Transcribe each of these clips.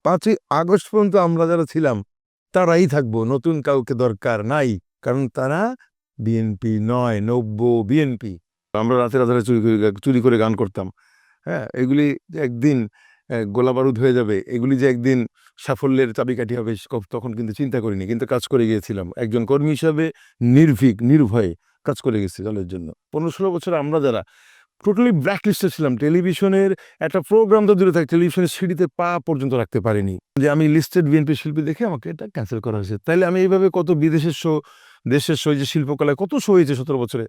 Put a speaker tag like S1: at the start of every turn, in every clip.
S1: 5ই August পর্যন্ত আমরা যারা ছিলাম তারাই থাকবো, নতুন কাউকে দরকার নাই, কারণ তারা বিএনপি নয়, নব্য বিএনপি। আমরা রাতের আধারে চুরি করে গান করতাম। হ্যাঁ, এগুলি যে একদিন গোলা বারুদ হয়ে যাবে, এগুলি যে একদিন সাফল্যের চাবিকাঠি হবে, তখন কিন্তু চিন্তা করিনি, কিন্তু কাজ করে গিয়েছিলাম একজন কর্মী হিসাবে, নির্ভীক নির্ভয়ে কাজ করে গেছি দলের জন্য। 15-16 বছর আমরা যারা টোটালি ব্ল্যাকলিস্টে ছিলাম, টেলিভিশনের একটা প্রোগ্রাম তো দূরে থাকে, টেলিভিশনের সিঁড়িতে পা পর্যন্ত রাখতে পারিনি, যে আমি লিস্টেড বিএনপি শিল্পী দেখে আমাকে এটা ক্যান্সেল করা হয়েছে। তাইলে আমি এইভাবে কত বিদেশের শো, দেশের শো, যে শিল্পকলায় কত শো হয়েছে 17 বছরে,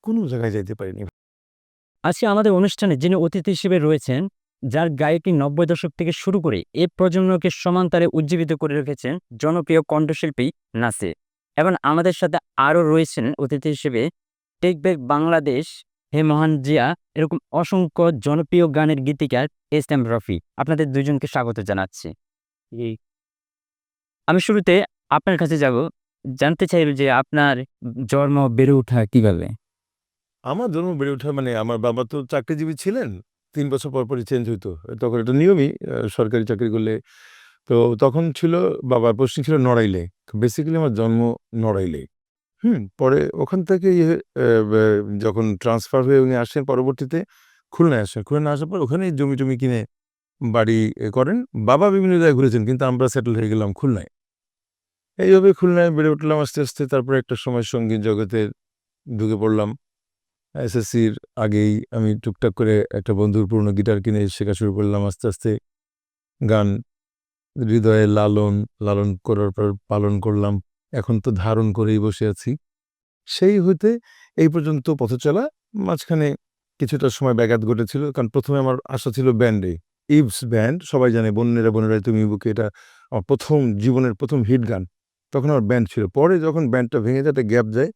S1: কোনো জায়গায় যাইতে পারিনি।
S2: আজকে আমাদের অনুষ্ঠানে যিনি অতিথি হিসেবে রয়েছেন, যার গায়কি 90 দশক থেকে শুরু করে এ প্রজন্মকে সমান্তরে উজ্জীবিত করে রেখেছেন জনপ্রিয় কণ্ঠশিল্পী নাসির। এবং আমাদের সাথে আরও রয়েছেন অতিথি হিসেবে টেক ব্যাক বাংলাদেশ, হে মহান জিয়া, এরকম অসংখ্য জনপ্রিয় গানের গীতিকার এস.এম. রফি। আপনাদের দুজনকে স্বাগত জানাচ্ছি। আমি শুরুতে আপনার কাছে যাব, জানতে চাইব যে আপনার জন্ম বেড়ে ওঠা কিভাবে?
S1: আমার জন্ম বেড়ে ওঠা মানে, আমার বাবা তো চাকরিজীবী ছিলেন, 3 বছর পর পরই চেঞ্জ হইতো, তখন এটা নিয়মই সরকারি চাকরি করলে। তো তখন ছিল, বাবার পোস্টিং ছিল নড়াইলে, বেসিক্যালি আমার জন্ম নড়াইলে। পরে ওখান থেকে যখন ট্রান্সফার হয়ে উনি আসেন, পরবর্তীতে খুলনায় আসেন। খুলনায় আসার পর ওখানেই জমি টমি কিনে বাড়ি করেন। বাবা বিভিন্ন জায়গায় ঘুরেছেন, কিন্তু আমরা সেটেল হয়ে গেলাম খুলনায়। এইভাবে খুলনায় বেড়ে উঠলাম আস্তে আস্তে। তারপরে একটা সময় সঙ্গীত জগতে ঢুকে পড়লাম। এসএসসির আগেই আমি টুকটাক করে একটা বন্ধুর পুরনো গিটার কিনে শেখা শুরু করলাম। আস্তে আস্তে গান হৃদয়ে লালন লালন করার পর পালন করলাম, এখন তো ধারণ করেই বসে আছি। সেই হইতে এই পর্যন্ত পথ চলা। মাঝখানে কিছুটা সময় ব্যাঘাত ঘটেছিল, কারণ প্রথমে আমার আশা ছিল ব্যান্ডে, ইভস ব্যান্ড, সবাই জানে বন্যেরা বনেরাই তুমি বুকে, এটা আমার প্রথম জীবনের প্রথম হিট গান। তখন আমার ব্যান্ড ছিল। পরে যখন ব্যান্ডটা ভেঙে যায়, একটা গ্যাপ যায়,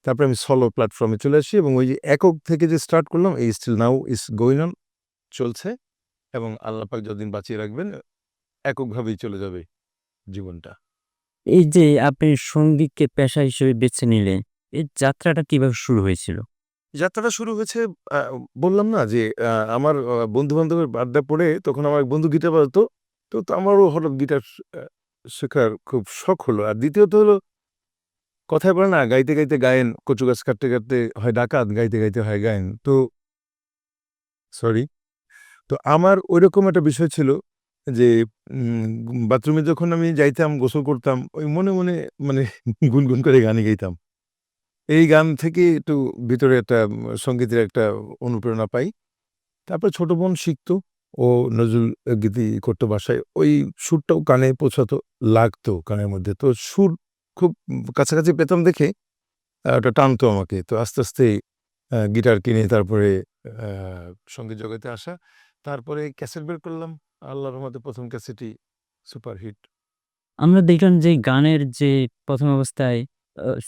S1: তারপরে আমি সলো প্ল্যাটফর্মে চলে আসি, এবং ওই যে একক থেকে যে স্টার্ট করলাম, এই still now is going on, চলছে। এবং আল্লাহ পাক যতদিন বাঁচিয়ে রাখবেন, এককভাবেই চলে যাবে জীবনটা।
S2: এই যে আপনি সঙ্গীতকে পেশা হিসেবে বেছে নিলেন, এই যাত্রাটা কিভাবে শুরু হয়েছিল?
S1: যাত্রাটা শুরু হয়েছে, আ বললাম না যে আমার বন্ধু-বান্ধবের আড্ডা পড়ে, তখন আমার এক বন্ধু গিটার বাজাতো। তো আমারও হঠাৎ গিটার আ শেখার খুব শখ হলো। আর দ্বিতীয়ত হলো, কথায় বলে না, গাইতে, গাইতে গায়েন, কচু গাছ কাটতে, কাটতে হয় ডাকাত, গাইতে, গাইতে হয় গায়েন। তো সরি। তো আমার ঐরকম একটা বিষয় ছিল যে, বাথরুমে যখন আমি যাইতাম, গোসল করতাম, ওই মনে, মনে মানে গুনগুন করে গানই গাইতাম। এই গান থেকে একটু ভিতরে একটা সংগীতের একটা অনুপ্রেরণা পাই। তারপরে ছোট বোন শিখতো, ও নজরুল গীতি করতো বাসায়। ওই সুরটাও কানে পৌঁছাতো, লাগতো কানের মধ্যে। তো সুর খুব কাছাকাছি পেতাম দেখে ওটা টানতো আমাকে। তো আস্তে, আস্তে গিটার কিনে তারপরে আ সঙ্গীত জগতে আসা। তারপরে ক্যাসেট বের করলাম। আল্লাহর রহমতে ১ম ক্যাসেটই সুপারহিট।
S2: আমরা দেখলাম যে গানের যে ১ম অবস্থায়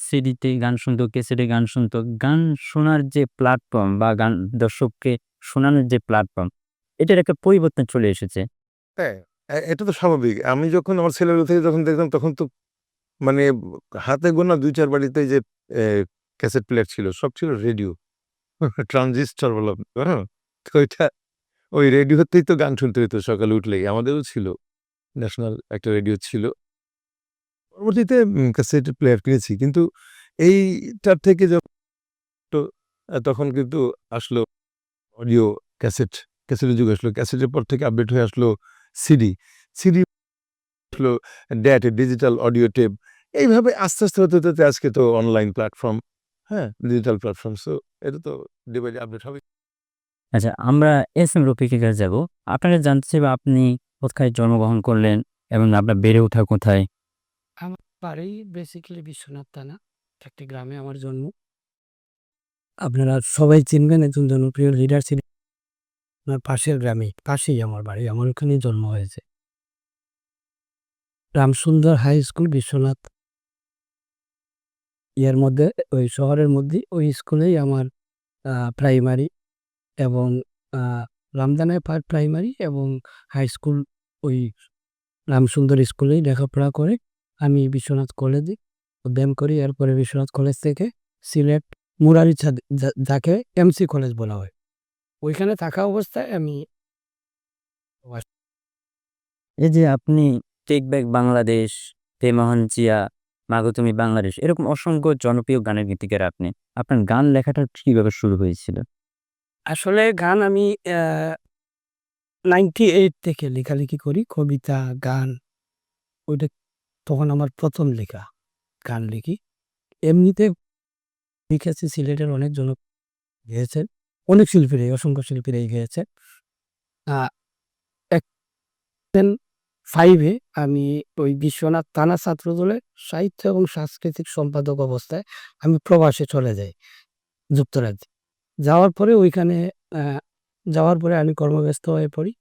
S2: সিডিতে গান শুনতো, ক্যাসেটে গান শুনতো। গান শোনার যে প্ল্যাটফর্ম বা গান দর্শককে শোনানোর যে প্ল্যাটফর্ম, এটার একটা পরিবর্তন চলে এসেছে।
S1: হ্যাঁ, এটা তো স্বাভাবিক। আমি যখন আমার ছেলেবেলা থেকে যখন দেখতাম, তখন তো মানে হাতে গোনা ২-৪ বাড়িতে যে এ ক্যাসেট প্লেয়ার ছিল, সব ছিল রেডিও। ট্রানজিস্টর বললাম, হ্যাঁ? তো ওই রেডিওতেই তো গান শুনতে হইতো সকালে উঠলেই। আমাদেরও ছিল, ন্যাশনাল একটা রেডিও ছিল। পরবর্তীতে ক্যাসেট প্লেয়ার কিনেছি। কিন্তু এইটার থেকে তো তখন কিন্তু আসলো অডিও ক্যাসেট, ক্যাসেটের যুগ আসলো। ক্যাসেটের পর থেকে আপডেট হয়ে আসলো সিডি। সিডি আসলো ড্যাট, ডিজিটাল অডিও টেপ। এইভাবে আস্তে, আস্তে হতে, হতে আজকে তো অনলাইন প্ল্যাটফর্ম, হ্যাঁ? Digital platform. সো এটা তো ডে বাই ডে আপডেট হবে।
S2: আচ্ছা, আমরা এস.এম. রফিকের কাছে যাব। আপনার কাছে জানতে চাইবো আপনি কোথায় জন্মগ্রহণ করলেন এবং আপনার বেড়ে ওঠা কোথায়?
S3: আমার বাড়ি বেসিক্যালি বিশ্বনাথ থানা, একটি গ্রামে আমার জন্ম। আপনারা সবাই চিনবেন, একজন জনপ্রিয় লিডার ছিলেন আপনার পাশের গ্রামে, পাশেই আমার বাড়ি, আমার ওখানেই জন্ম হয়েছে। রামসুন্দর হাই স্কুল বিশ্বনাথ, ইয়ের মধ্যে, ওই শহরের মধ্যেই, ওই স্কুলেই আমার প্রাইমারি এবং রামদানায় প্রাইমারি এবং হাই স্কুল ওই রামসুন্দর স্কুলেই লেখাপড়া করে আমি বিশ্বনাথ কলেজে অধ্যয়ন করি। এরপরে বিশ্বনাথ কলেজ থেকে সিলেট মুরারি যাকে এমসি কলেজ বলা হয়, ওইখানে থাকা অবস্থায় আমি
S2: এই যে আপনি টেক ব্যাক বাংলাদেশ, হে মহান জিয়া, মাগো তুমি বাংলাদেশ, এরকম অসংখ্য জনপ্রিয় গানের গীতিকার আপনি। আপনার গান লেখাটা কিভাবে শুরু হয়েছিল?
S3: আসলে গান আমি 98 থেকে লেখালেখি করি। কবিতা, গান ওইটা তখন আমার ১ম লেখা গান লিখি। এমনিতে লিখেছি সিলেটের অনেক জন গেয়েছেন। অনেক শিল্পীরাই, অসংখ্য শিল্পীরাই গেয়েছে। আ এক 5 এ আমি ওই বিশ্বনাথ থানা ছাত্রদলের সাহিত্য এবং সাংস্কৃতিক সম্পাদক অবস্থায় আমি প্রবাসে চলে যাই যুক্তরাজ্যে। যাওয়ার পরে ওইখানে আ যাওয়ার পরে আমি কর্মব্যস্ত হয়ে পড়ি।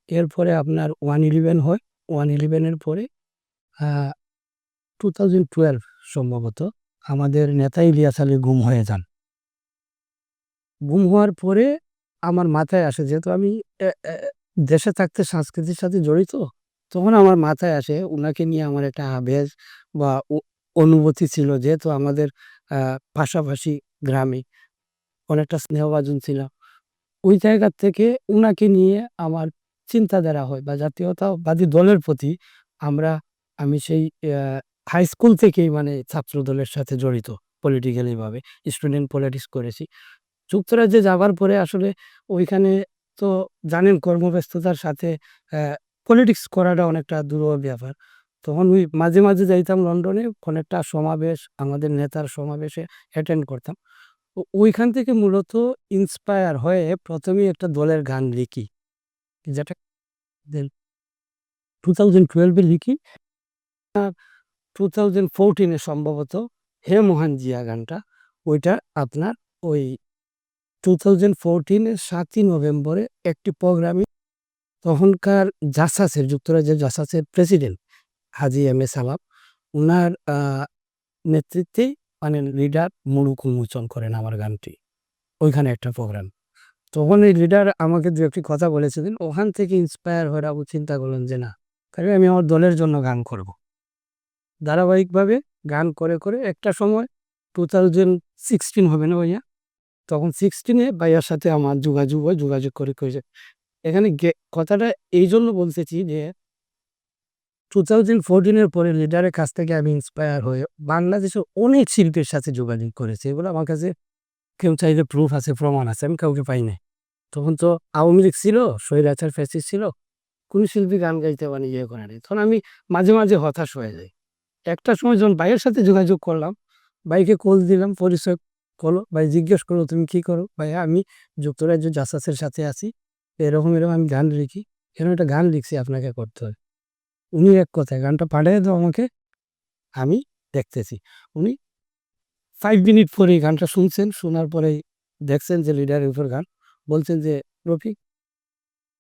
S3: এরপরে আপনার 111 হয়। 111 এর পরে আ 2012 সম্ভবত আমাদের নেতা ইলিয়াস আলী গুম হয়ে যান। গুম হওয়ার পরে আমার মাথায় আসে, যেহেতু আমি এ এ দেশে থাকতে সংস্কৃতির সাথে জড়িত, তখন আমার মাথায় আসে উনাকে নিয়ে আমার একটা আবেগ বা অনুভূতি ছিল। যেহেতু আমাদের আ পাশাপাশি গ্রামে অনেকটা স্নেহভাজন ছিলাম। ওই জায়গা থেকে উনাকে নিয়ে আমার চিন্তাধারা হয় বা জাতীয়তাবাদী দলের প্রতি আমরা আমি সেই আ হাই স্কুল থেকেই মানে ছাত্র দলের সাথে জড়িত পলিটিক্যালি ভাবে। স্টুডেন্ট পলিটিক্স করেছি। যুক্তরাজ্যে যাবার পরে আসলে ওইখানে তো জানেন কর্মব্যস্ততার সাথে অ্যা পলিটিক্স করাটা অনেকটা দুরূহ ব্যাপার। তখন ওই মাঝে, মাঝে যাইতাম লন্ডনে, কোনো একটা সমাবেশ, আমাদের নেতার সমাবেশে অ্যাটেন্ড করতাম। ওইখান থেকে মূলত ইন্সপায়ার হয়ে ১ম এই একটা দলের গান লিখি। যেটা দেন 2012 এ লিখি। 2014 এ সম্ভবত 'হে মহান জিয়া' গানটা, ওইটা আপনার ওই 2014 এর ৭ই নভেম্বরে একটি প্রোগ্রামে তখনকার জাসাসের, যুক্তরাজ্যের জাসাসের প্রেসিডেন্ট হাজী এম এ সালাম উনার নেতৃত্বেই মানে লিডার মুলুক উন্মোচন করেন আমার গানটি। ওইখানে একটা প্রোগ্রাম। তখন এই লিডার আমাকে ২-১ টি কথা বলেছিলেন। ওখান থেকে ইন্সপায়ার হয়ে আবু চিন্তা করলেন যে না, তাহলে আমি আমার দলের জন্য গান করব। ধারাবাহিকভাবে গান করে, করে একটা সময় 2016 হবে না ভাইয়া? তখন 16 এ ভাইয়ার সাথে আমার যোগাযোগ হয়। যোগাযোগ করে কইছে এখানে কথাটা এইজন্য বলতেছি যে 2014 এর পরে লিডারের কাছ থেকে আমি ইন্সপায়ার হয়ে বাংলাদেশের অনেক শিল্পীর সাথে যোগাযোগ করেছি। এগুলো আমার কাছে কেউ চাইলে প্রুফ আছে, প্রমাণ আছে। আমি কাউকে পাই নাই। তখন তো আওয়ামী লীগ ছিল, স্বৈরাচার ফ্যাসিস্ট ছিল। কোন শিল্পী গান গাইতে মানে ইয়ে করে নাই। তখন আমি মাঝে, মাঝে হতাশ হয়ে যাই। একটা সময় যখন ভাইয়ের সাথে যোগাযোগ করলাম, ভাইকে কল দিলাম, পরিচয় হলো। ভাই জিজ্ঞেস করলো, "তুমি কি করো?" "ভাইয়া আমি যুক্তরাজ্য জাসাসের সাথে আছি। এরকম, এরকম আমি গান লিখি। এরকম একটা গান লিখছি, আপনাকে করতে হবে।" উনি এক কথায়, "গানটা পাঠাইয়া দাও আমাকে, আমি দেখতেছি।" উনি 5 মিনিট পরেই গানটা শুনছেন। শোনার পরেই দেখছেন যে লিডারের উপর গান। বলছেন যে, "রফিক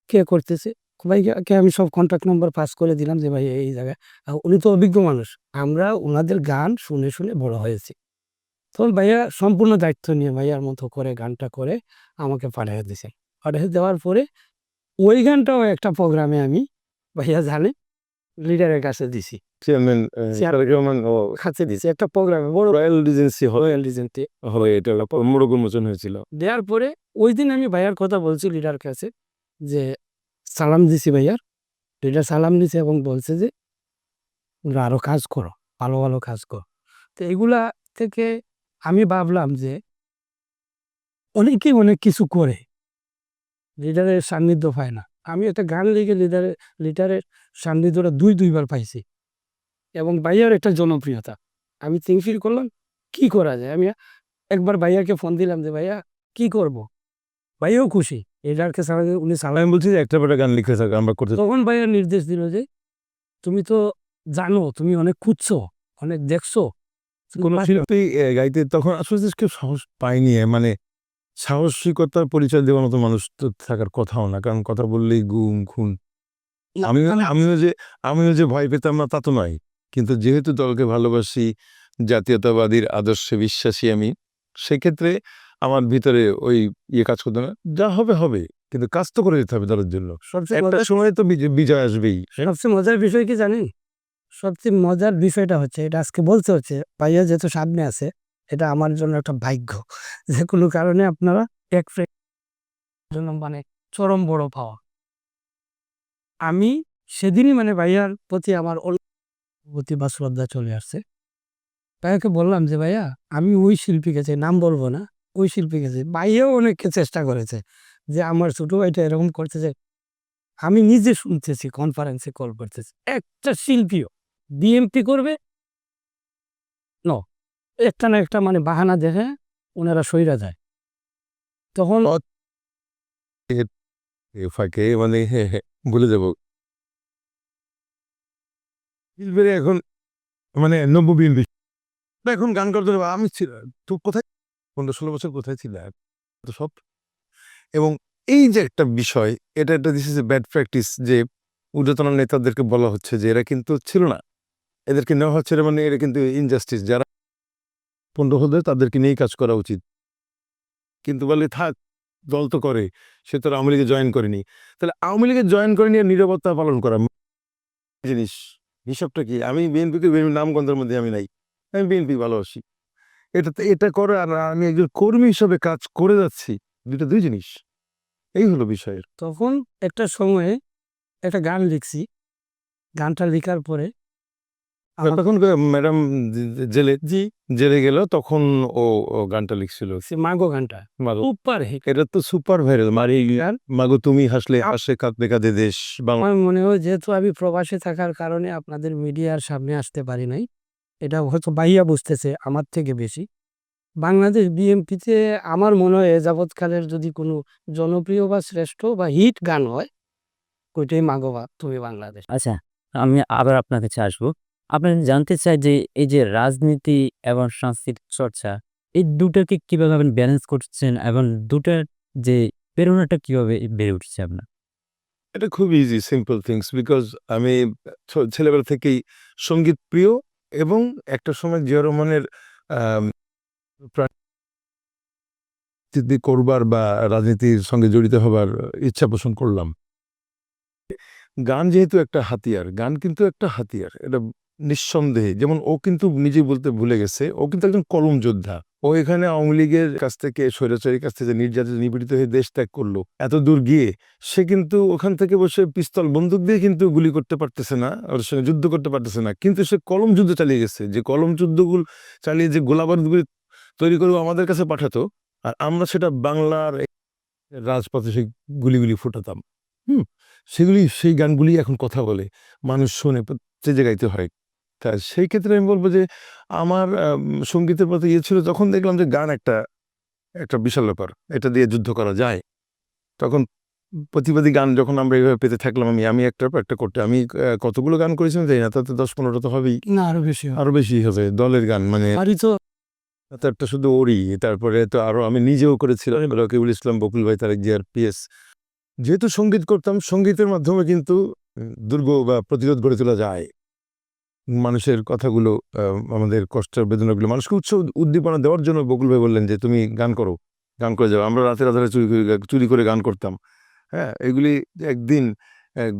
S3: কে করতেছে?" ভাইয়াকে আমি সব কন্টাক্ট নাম্বার পাস করে দিলাম যে, "ভাই এই জায়গায়।" উনি তো অভিজ্ঞ মানুষ। আমরা উনাদের গান শুনে, শুনে বড় হয়েছি। তখন ভাইয়া সম্পূর্ণ দায়িত্ব নিয়ে ভাইয়ার মতো করে গানটা করে আমাকে পাঠাইয়া দিছেন। পাঠাইয়া দেওয়ার পরে ওই গানটাও একটা প্রোগ্রামে আমি, ভাইয়া জানে, লিডারের কাছে দিছি।
S1: চেয়ারম্যান তারেক রহমান ও
S3: কাছে দিছি একটা প্রোগ্রামে, বড়
S1: রয়্যাল রিজেন্সি
S3: রয়্যাল রিজেন্টে।
S1: হলে এটা মোড়ক উন্মোচন হয়েছিল।
S3: দেওয়ার পরে ঐদিন আমি ভাইয়ার কথা বলছি লিডার কাছে যে, সালাম দিছি ভাইয়ার। লিডার সালাম দিছে এবং বলছে যে, "তোমরা আরো কাজ করো, ভালো, ভালো কাজ করো।" তো এগুলা থেকে আমি ভাবলাম যে অনেকেই অনেক কিছু করে, লিডারের সান্নিধ্য পায় না। আমি একটা গান লিখে লিডারের সান্নিধ্যটা ২ বার পাইছি এবং ভাইয়ার একটা জনপ্রিয়তা। আমি ফিল করলাম কি করা যায়? আমি একবার ভাইয়াকে ফোন দিলাম যে, "ভাইয়া কি করব?" ভাইয়াও খুশি। লিডারকে উনি সালাম।
S1: আমি বলছি যে একটা বেটা গান লিখে থাক আমরা করতে।
S3: তখন ভাইয়া নির্দেশ দিল যে, "তুমি তো জানো, তুমি অনেক খুঁজছো, অনেক দেখছো।
S1: কোন
S3: পাস
S1: শিল্পী গাইতে তখন আসলে যে কেউ সাহস পায়নি মানে সাহসিকতার পরিচয় দেওয়ার মতো মানুষ তো থাকার কথাও না। কারণ কথা বললেই গুম, খুন।
S3: না
S1: আমিও
S3: আমি
S1: আমিও যে আমিও যে ভয় পেতাম না তা তো নয়। কিন্তু যেহেতু দলকে ভালোবাসি, জাতীয়তাবাদীর আদর্শে বিশ্বাসী আমি, সেক্ষেত্রে আমার ভিতরে ওই কাজ করতো না। যা হবে, হবে। কিন্তু কাজ তো করে যেতে হবে দলের জন্য।
S3: সবচেয়ে
S1: একটা
S3: মজার
S1: সময় তো বিজয় আসবেই।
S3: সবচেয়ে মজার বিষয় কি জানেন? সবচেয়ে মজার বিষয়টা হচ্ছে, এটা আজকে বলতে হচ্ছে, ভাইয়া যেহেতু সামনে আছে, এটা আমার জন্য একটা ভাগ্য। যে কোনো কারণে আপনারা এক ফ্রেন্ড জন্য মানে চরম বড় পাওয়া। আমি সেদিনই মানে ভাইয়ার প্রতি আমার প্রতি বা শ্রদ্ধা চলে আসছে। ভাইয়াকে বললাম যে, "ভাইয়া আমি ওই শিল্পীকে চাই, নাম বলবো না, ওই শিল্পীকে চাই।" ভাইয়াও অনেককে চেষ্টা করেছে যে আমার ছোট ভাইটা এরকম করতেছে। আমি নিজে শুনতেছি কনফারেন্সে কল করতেছে। একটা শিল্পীও বিএমপি করবে নো। একটা না একটা মানে বাহানা দেখে উনারা সইরা যায়। তখন
S1: ফাঁকে মানে ভুলে যাবো শিল্পীরা এখন মানে নব্য বিএনপি এখন গান করতে হবে। আমি তো কোথায় 15-16 বছর কোথায় ছিল তো সব। এবং এই যে একটা বিষয়, এটা একটা this is a bad practice যে ঊর্ধ্বতন নেতাদেরকে বলা হচ্ছে যে এরা কিন্তু ছিল না, এদেরকে নেওয়া হচ্ছে না, মানে এরা কিন্তু ইনজাস্টিস। যারা পণ্ড হলে তাদেরকে নিয়েই কাজ করা উচিত, কিন্তু বলে থাক দল তো করে, সে তো আওয়ামী লীগে জয়েন করেনি। তাহলে আওয়ামী লীগে জয়েন করে নিয়ে নিরাপত্তা পালন করা জিনিস, হিসাবটা কি? আমি বিএনপিকে নামগন্ধের মধ্যে আমি নাই, আমি বিএনপি ভালোবাসি। এটা করে আর আমি একজন কর্মী হিসাবে কাজ করে যাচ্ছি, দুই জিনিস। এই হলো বিষয়ের।
S3: তখন একটা সময়ে একটা গান লিখছি। গানটা লিখার পরে
S1: তখন ম্যাডাম জেলে
S3: জি
S1: জেলে গেল, তখন ও গানটা লিখছিল
S3: সে মাগো গানটা
S1: মাগো।
S3: Super hit.
S1: এটা তো সুপার ভাইরাল, মারি
S3: গান
S1: মাগো তুমি হাসলে হাসে কাঁদবে কাঁদে দেশ বাংলা।
S3: আমার মনে হয় যেহেতু আমি প্রবাসে থাকার কারণে আপনাদের মিডিয়ার সামনে আসতে পারি নাই। এটা হয়তো ভাইয়া বুঝতেছে আমার থেকে বেশি। বাংলাদেশ বিএমপিতে আমার মনে হয় এ যাবৎকালের যদি কোনো জনপ্রিয় বা শ্রেষ্ঠ বা হিট গান হয়, ওইটাই মাগো তুমি বাংলাদেশ।
S2: আচ্ছা, আমি আবার আপনার কাছে আসবো। আপনার জানতে চাই যে এই যে রাজনীতি এবং সাংস্কৃতিক চর্চা, এই দুটাকে কিভাবে আপনি ব্যালেন্স করছেন এবং দুটার যে প্রেরণাটা কিভাবে বেড়ে উঠছে আপনার?
S1: এটা খুব ইজি সিম্পল থিংস, বিকজ আমি ছেলেবেলা থেকেই সঙ্গীত প্রিয়, এবং একটা সময় জিয়া রহমানের রাজনীতি করবার বা রাজনীতির সঙ্গে জড়িত হবার ইচ্ছা পোষণ করলাম। গান যেহেতু একটা হাতিয়ার, গান কিন্তু একটা হাতিয়ার, এটা নিঃসন্দেহে। যেমন ও কিন্তু নিজেই বলতে ভুলে গেছে, ও কিন্তু একজন কলম যোদ্ধা। ও এখানে আওয়ামী লীগের কাছ থেকে, স্বৈরাচারীর কাছ থেকে নির্যাতিত নিপীড়িত হয়ে দেশ ত্যাগ করলো, এত দূর গিয়ে সে কিন্তু ওখান থেকে বসে পিস্তল বন্দুক দিয়ে কিন্তু গুলি করতে পারতেছে না, ওর সঙ্গে যুদ্ধ করতে পারতেছে না, কিন্তু সে কলম যুদ্ধ চালিয়ে গেছে। যে কলম যুদ্ধগুলো চালিয়ে যে গোলাবারুদগুলি তৈরি করে আমাদের কাছে পাঠাতো, আর আমরা সেটা বাংলার রাজপথে সেই গুলিগুলি ফুটাতাম। হুম সেগুলি, সেই গানগুলি এখন কথা বলে, মানুষ শোনে, চেজে গাইতে হয়। তা সেই ক্ষেত্রে আমি বলবো যে আমার সঙ্গীতের প্রতি ইয়ে ছিল, তখন দেখলাম যে গান একটা একটা বিশাল ব্যাপার, এটা দিয়ে যুদ্ধ করা যায়। তখন প্রতিবাদী গান যখন আমরা এইভাবে পেতে থাকলাম, আমি আমি একটার পর একটা করতে, আমি কতগুলো গান করেছিলাম জানি না, তাতে 10-15টা তো হবেই,
S3: না আরো বেশি হয়।
S1: আরো বেশি হবে দলের গান, মানে
S3: আরই তো
S1: একটা শুধু ওরই। তারপরে তো আরো আমি নিজেও করেছিলাম, রকিবুল ইসলাম, বকুল ভাই, তারেক জিয়ার পিএস। যেহেতু সঙ্গীত করতাম, সঙ্গীতের মাধ্যমে কিন্তু দুর্গ বা প্রতিরোধ গড়ে তোলা যায়। মানুষের কথাগুলো, আমাদের কষ্টের বেদনাগুলো মানুষকে উদ্দীপনা দেওয়ার জন্য বকুল ভাই বললেন যে তুমি গান করো, গান করে যাও। আমরা রাতের আধারে চুরি করে গান করতাম। হ্যাঁ, এগুলি যে একদিন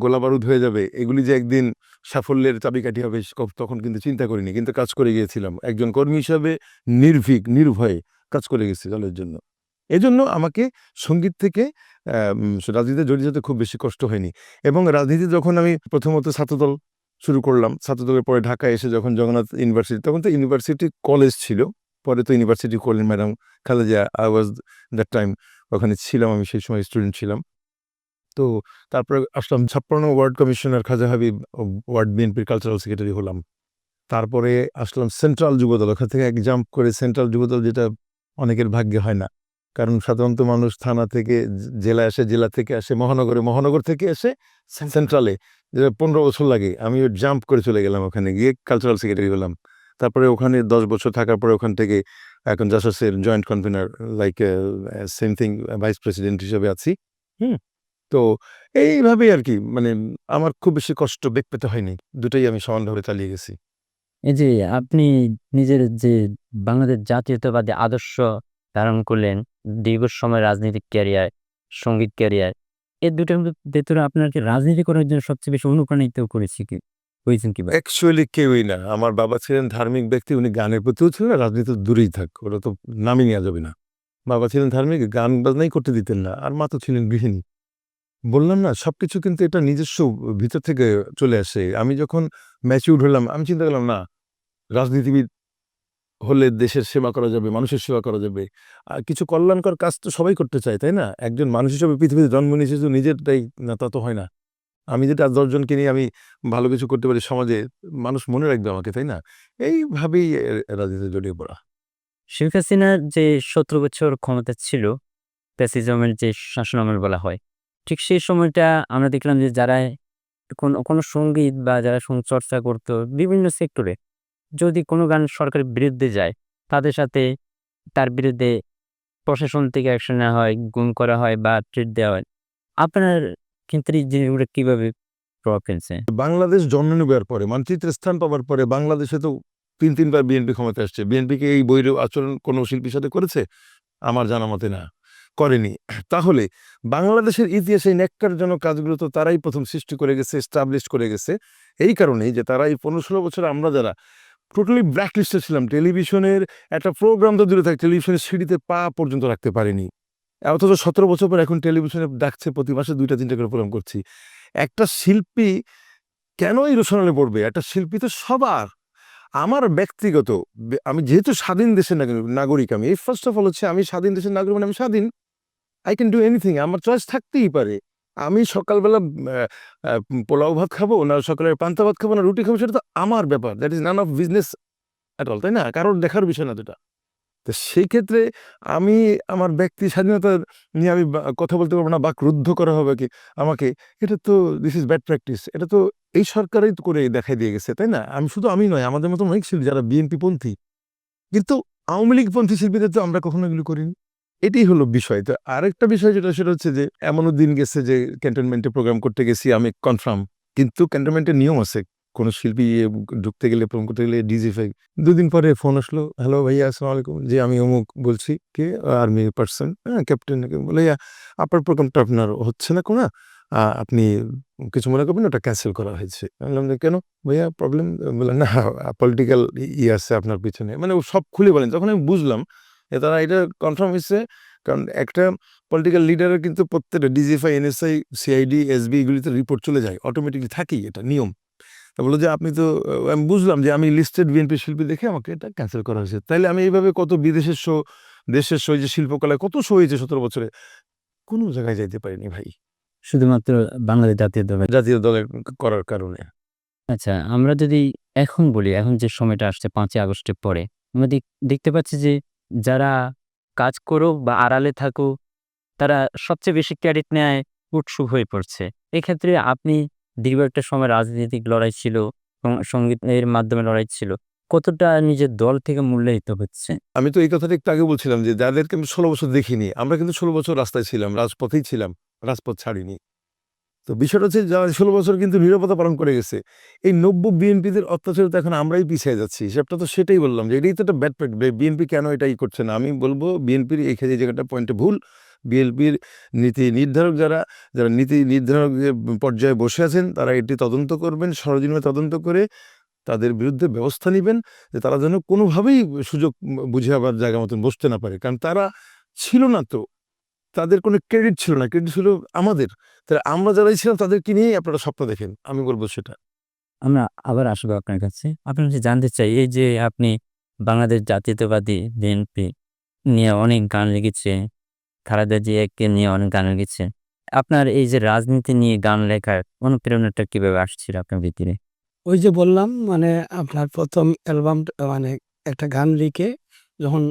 S1: গোলাবারুদ হয়ে যাবে, এগুলি যে একদিন সাফল্যের চাবিকাঠি হবে, তখন কিন্তু চিন্তা করিনি, কিন্তু কাজ করে গিয়েছিলাম একজন কর্মী হিসাবে, নির্ভীক নির্ভয়ে কাজ করে গেছি দলের জন্য। এজন্য আমাকে সঙ্গীত থেকে রাজনীতিতে জড়িত হতে খুব বেশি কষ্ট হয়নি। এবং রাজনীতি যখন আমি প্রথমত ছাত্রদল শুরু করলাম, ছাত্রদলের পরে ঢাকায় এসে যখন জগন্নাথ ইউনিভার্সিটি, তখন তো ইউনিভার্সিটি কলেজ ছিল, পরে তো ইউনিভার্সিটি করলেন madam Khaleda. I was that time, ওখানে ছিলাম, আমি সেই সময় স্টুডেন্ট ছিলাম। তো তারপরে আসলাম 56 ওয়ার্ড কমিশনার খাজা হাবিব ওয়ার্ড বিএনপির কালচারাল সেক্রেটারি হলাম। তারপরে আসলাম সেন্ট্রাল যুবদল, ওখান থেকে এক জাম্প করে সেন্ট্রাল যুবদল, যেটা অনেকের ভাগ্যে হয় না, কারণ সাধারণত মানুষ থানা থেকে জেলা আসে, জেলা থেকে আসে মহানগরে, মহানগর থেকে এসে সেন্ট্রালে, যেটা 15 বছর লাগে। আমি জাম্প করে চলে গেলাম, ওখানে গিয়ে কালচারাল সেক্রেটারি হলাম। তারপরে ওখানে 10 বছর থাকার পরে ওখান থেকে এখন জাসাসের joint convener, like same thing, vice president হিসেবে আছি। হুম তো এইভাবেই আর কি, মানে আমার খুব বেশি কষ্ট বেগ পেতে হয়নি, দুটোই আমি সমানভাবে চালিয়ে গেছি।
S2: এই যে আপনি নিজের যে বাংলাদেশ জাতীয়তাবাদী আদর্শ ধারণ করলেন, দীর্ঘ সময় রাজনৈতিক ক্যারিয়ার, সঙ্গীত ক্যারিয়ার, এই দুটার ভেতরে আপনার কি রাজনীতি করার জন্য সবচেয়ে বেশি অনুপ্রাণিত করেছে কি? হয়েছেন কিভাবে?
S1: অ্যাকচুয়ালি কেউই না। আমার বাবা ছিলেন ধার্মিক ব্যক্তি, উনি গানের প্রতিও ছিলেন, রাজনীতি তো দূরেই থাক, ওটা তো নামই নেওয়া যাবে না। বাবা ছিলেন ধার্মিক, গান বাজনাই করতে দিতেন না, আর মা তো ছিলেন গৃহিণী। বললাম না সবকিছু কিন্তু এটা নিজস্ব ভিতর থেকে চলে আসে। আমি যখন ম্যাচিউরড হলাম আমি চিন্তা করলাম না রাজনীতিবিদ হলে দেশের সেবা করা যাবে, মানুষের সেবা করা যাবে। কিছু কল্যাণকর কাজ তো সবাই করতে চায়, তাই না? একজন মানুষ হিসেবে পৃথিবীতে জন্ম নিয়েছে শুধু নিজেরটাই না তা তো হয় না। আমি যদি ১০ জনকে নিয়ে আমি ভালো কিছু করতে পারি সমাজে, মানুষ মনে রাখবে আমাকে, তাই না? এইভাবেই রাজনীতিতে জড়িয়ে পড়া।
S2: শেখ হাসিনার যে ১৭ বছর ক্ষমতা ছিল, ফ্যাসিজমের যে শাসনামল বলা হয়, ঠিক সেই সময়টা আমরা দেখলাম যে যারা কোনো সঙ্গীত বা যারা চর্চা করতো বিভিন্ন সেক্টরে, যদি কোনো গান সরকারের বিরুদ্ধে যায়, তাদের সাথে তার বিরুদ্ধে প্রশাসন থেকে অ্যাকশন নেওয়া হয়, গুম করা হয় বা থ্রেট দেওয়া হয়। আপনার ক্ষেত্রে এই জিনিসগুলো কিভাবে প্রভাব ফেলছে?
S1: বাংলাদেশ জন্ম নেবার পরে, মানচিত্রে স্থান পাওয়ার পরে বাংলাদেশে তো ৩ বার বিএনপি ক্ষমতায় আসছে। বিএনপি কি এই বৈরী আচরণ কোনো শিল্পীর সাথে করেছে? আমার জানা মতে না, করেনি। তাহলে বাংলাদেশের ইতিহাসে এই ন্যাক্কারজনক কাজগুলো তো তারাই ১ম সৃষ্টি করে গেছে, এস্টাবলিশ করে গেছে। এই কারণেই যে তারা এই ১৫-১৬ বছর আমরা যারা টোটালি ব্ল্যাক লিস্টে ছিলাম, টেলিভিশনের একটা প্রোগ্রাম তো দূরে থাক, টেলিভিশনের সিঁড়িতে পা পর্যন্ত রাখতে পারিনি। অথচ ১৭ বছর পর এখন টেলিভিশনে ডাকছে, প্রতি মাসে ২টা-৩টা করে প্রোগ্রাম করছি। একটা শিল্পী কেন এই রোশনালে পড়বে? একটা শিল্পী তো সবার। আমার ব্যক্তিগত আমি যেহেতু স্বাধীন দেশের নাগরিক আমি। ফার্স্ট অফ অল হচ্ছে আমি স্বাধীন দেশের নাগরিক মানে আমি স্বাধীন। I can do anything. আমার চয়েস থাকতেই পারে। আমি সকালবেলা পোলাও ভাত খাবো, না সকালের পান্তা ভাত খাবো, না রুটি খাবো সেটা তো আমার ব্যাপার। That is none of business at all, তাই না? কারোর দেখার বিষয় না তো এটা। তো সেই ক্ষেত্রে আমি আমার ব্যক্তি স্বাধীনতা নিয়ে আমি কথা বলতে পারবো না, বাক রুদ্ধ করা হবে কি আমাকে। এটা তো দিস ইজ ব্যাড প্র্যাকটিস। এটা তো এই সরকারই তো করে দেখাই দিয়ে গেছে, তাই না? আমি নয়, আমাদের মতো অনেক শিল্পী যারা বিএনপি পন্থী। কিন্তু আওয়ামী লীগপন্থী শিল্পীদের তো আমরা কখনো এগুলো করিনি। এটাই হলো বিষয়। তো আরেকটা বিষয় যেটা সেটা হচ্ছে যে এমনও দিন গেছে যে ক্যান্টনমেন্টে প্রোগ্রাম করতে গেছি আমি কনফার্ম। কিন্তু ক্যান্টনমেন্টের নিয়ম আছে। কোন শিল্পী ঢুকতে গেলে প্রোগ্রাম করতে গেলে ডিজি ৫ ২ দিন পরে ফোন আসলো, "হ্যালো ভাইয়া আসসালামু আলাইকুম। জি আমি অমুক বলছি।" "কে?" "Army person." "হ্যাঁ, ক্যাপ্টেন।" বলে, "ইয়া আপনার প্রোগ্রামটা আপনার হচ্ছে না কোনো। আপনি কিছু মনে করবেন না, ওটা ক্যানসেল করা হয়েছে।" আমি বললাম যে, "কেন ভাইয়া প্রবলেম?" বললেন, "না পলিটিক্যাল আছে আপনার পিছনে।" মানে ও সব খুলে বলেন। তখন আমি বুঝলাম তারা এটা কনফার্ম হইছে। কারণ একটা পলিটিক্যাল লিডারের কিন্তু প্রত্যেকটা ডিজিএফআই, এনএসআই, সিআইডি, এসবি এগুলিতে রিপোর্ট চলে যায়। অটোমেটিক্যালি থাকেই এটা নিয়ম। তা বলল যে, "আপনি তো" আমি বুঝলাম যে আমি লিস্টেড বিএনপি শিল্পী দেখে আমাকে এটা ক্যানসেল করা হয়েছে। তাইলে আমি এইভাবে কত বিদেশের শো, দেশের শো, এই যে শিল্পকলায় কত শো হয়েছে ১৭ বছরে। কোন জায়গায় যাইতে পারিনি ভাই।
S2: শুধুমাত্র বাংলাদেশ জাতীয়তাবাদী।
S1: জাতীয় দলের করার কারণে।
S2: আচ্ছা, আমরা যদি এখন বলি, এখন যে সময়টা আসছে ৫ই আগস্টের পরে, আমরা দেখতে পাচ্ছি যে যারা কাজ করুক বা আড়ালে থাকুক, তারা সবচেয়ে বেশি ক্রেডিট নেয়ায় উৎসুক হয়ে পড়ছে। এক্ষেত্রে আপনি দীর্ঘ একটা সময় রাজনৈতিক লড়াই ছিল, সংগীতের মাধ্যমে লড়াই ছিল। কতটা নিজের দল থেকে মূল্যায়িত হচ্ছে?
S1: আমি তো এই কথাটা একটু আগে বলছিলাম যে যাদেরকে আমি ১৬ বছর দেখিনি, আমরা কিন্তু ১৬ বছর রাস্তায় ছিলাম, রাজপথেই ছিলাম। রাজপথ ছাড়িনি। তো বিষয়টা হচ্ছে যারা ১৬ বছর কিন্তু নীরবতা পালন করে গেছে। এই নব্য বিএনপিদের অত্যাচারে তো এখন আমরাই পিছিয়ে যাচ্ছি। হিসাবটা তো সেটাই বললাম যে এটাই তো একটা ব্যাড বিএনপি কেন এটাই করছে না? আমি বলব বিএনপির এই জায়গাটা পয়েন্টে ভুল। বিএনপির নীতি নির্ধারক যারা নীতি নির্ধারক পর্যায়ে বসে আছেন তারা এটি তদন্ত করবেন। সরেজমিনে তদন্ত করে তাদের বিরুদ্ধে ব্যবস্থা নিবেন যে তারা যেন কোনোভাবেই সুযোগ বুঝে আবার জায়গা মতন বসতে না পারে। কারণ তারা ছিল না তো। তাদের কোনো ক্রেডিট ছিল না। ক্রেডিট ছিল আমাদের। তাহলে আমরা যারাই ছিলাম তাদেরকে নিয়েই আপনারা স্বপ্ন দেখেন। আমি বলব সেটা।
S2: আমরা আবার আসবো আপনার কাছে। আপনার কাছে জানতে চাই, এই যে আপনি বাংলাদেশ জাতীয়তাবাদী বিএনপি নিয়ে অনেক গান লিখেছেন, খালেদা জিয়াকে নিয়ে অনেক গান লিখেছেন। আপনার এই যে রাজনীতি নিয়ে গান লেখার অনুপ্রেরণাটা কিভাবে আসছিল আপনার ভিতরে?
S3: ওই যে বললাম মানে আপনার ১ম অ্যালবামটা মানে একটা গান লিখে যখন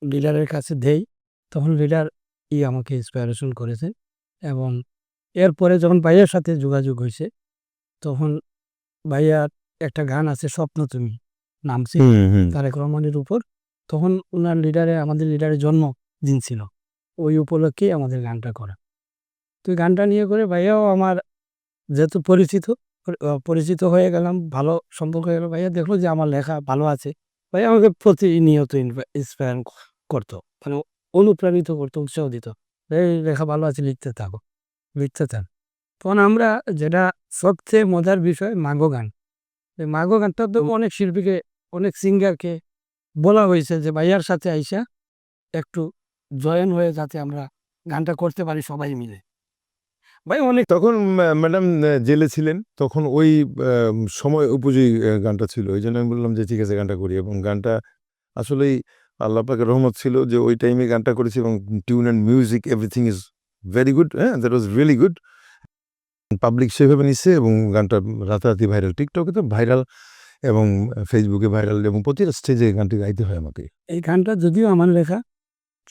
S3: লিডারের কাছে দেই, তখন লিডার আমাকে ইন্সপিরেশন করেছে এবং এরপরে যখন ভাইয়ার সাথে যোগাযোগ হইছে, তখন ভাইয়ার একটা গান আছে 'স্বপ্ন তুমি' নামছে
S1: হুম।
S3: তারেক রহমানের উপর। তখন উনার আমাদের লিডারের জন্মদিন ছিল। ওই উপলক্ষেই আমাদের গানটা করা। তো এই গানটা নিয়ে করে ভাইয়াও আমার যেহেতু পরিচিত হয়ে গেলাম, ভালো সম্পর্ক হয়ে গেল। ভাইয়া দেখলো যে আমার লেখা ভালো আছে। ভাইয়া আমাকে প্রতিনিয়ত ইন্সপায়ার করতো। মানে অনুপ্রাণিত করতো, উৎসাহ দিত। "এই লেখা ভালো আছে, লিখতে থাকো, লিখতে থাক।" তখন আমরা যেটা সবচেয়ে মজার বিষয় মাগো গান। এই মাগো গানটা তো অনেক শিল্পীকে, অনেক সিঙ্গারকে বলা হয়েছে যে ভাইয়ার সাথে আইসা একটু জয়েন হয়ে যাতে আমরা গানটা করতে পারি সবাই মিলে। ভাই অনেক
S1: তখন ম্যাডাম জেলে ছিলেন, তখন ওই সময় উপযোগী গানটা ছিল, ওই জন্য আমি বললাম যে ঠিক আছে গানটা করি। এবং গানটা আসলেই আল্লাহ পাকের রহমত ছিল যে ওই টাইমে গানটা করেছি, এবং tune and music everything is very good, হ্যাঁ, that was really good. Public সেভাবে নিচ্ছে এবং গানটা রাতারাতি ভাইরাল, টিকটকে তো ভাইরাল এবং ফেসবুকে ভাইরাল, এবং প্রতিটা স্টেজে গানটি গাইতে হয় আমাকে।
S3: এই গানটা যদিও আমার লেখা,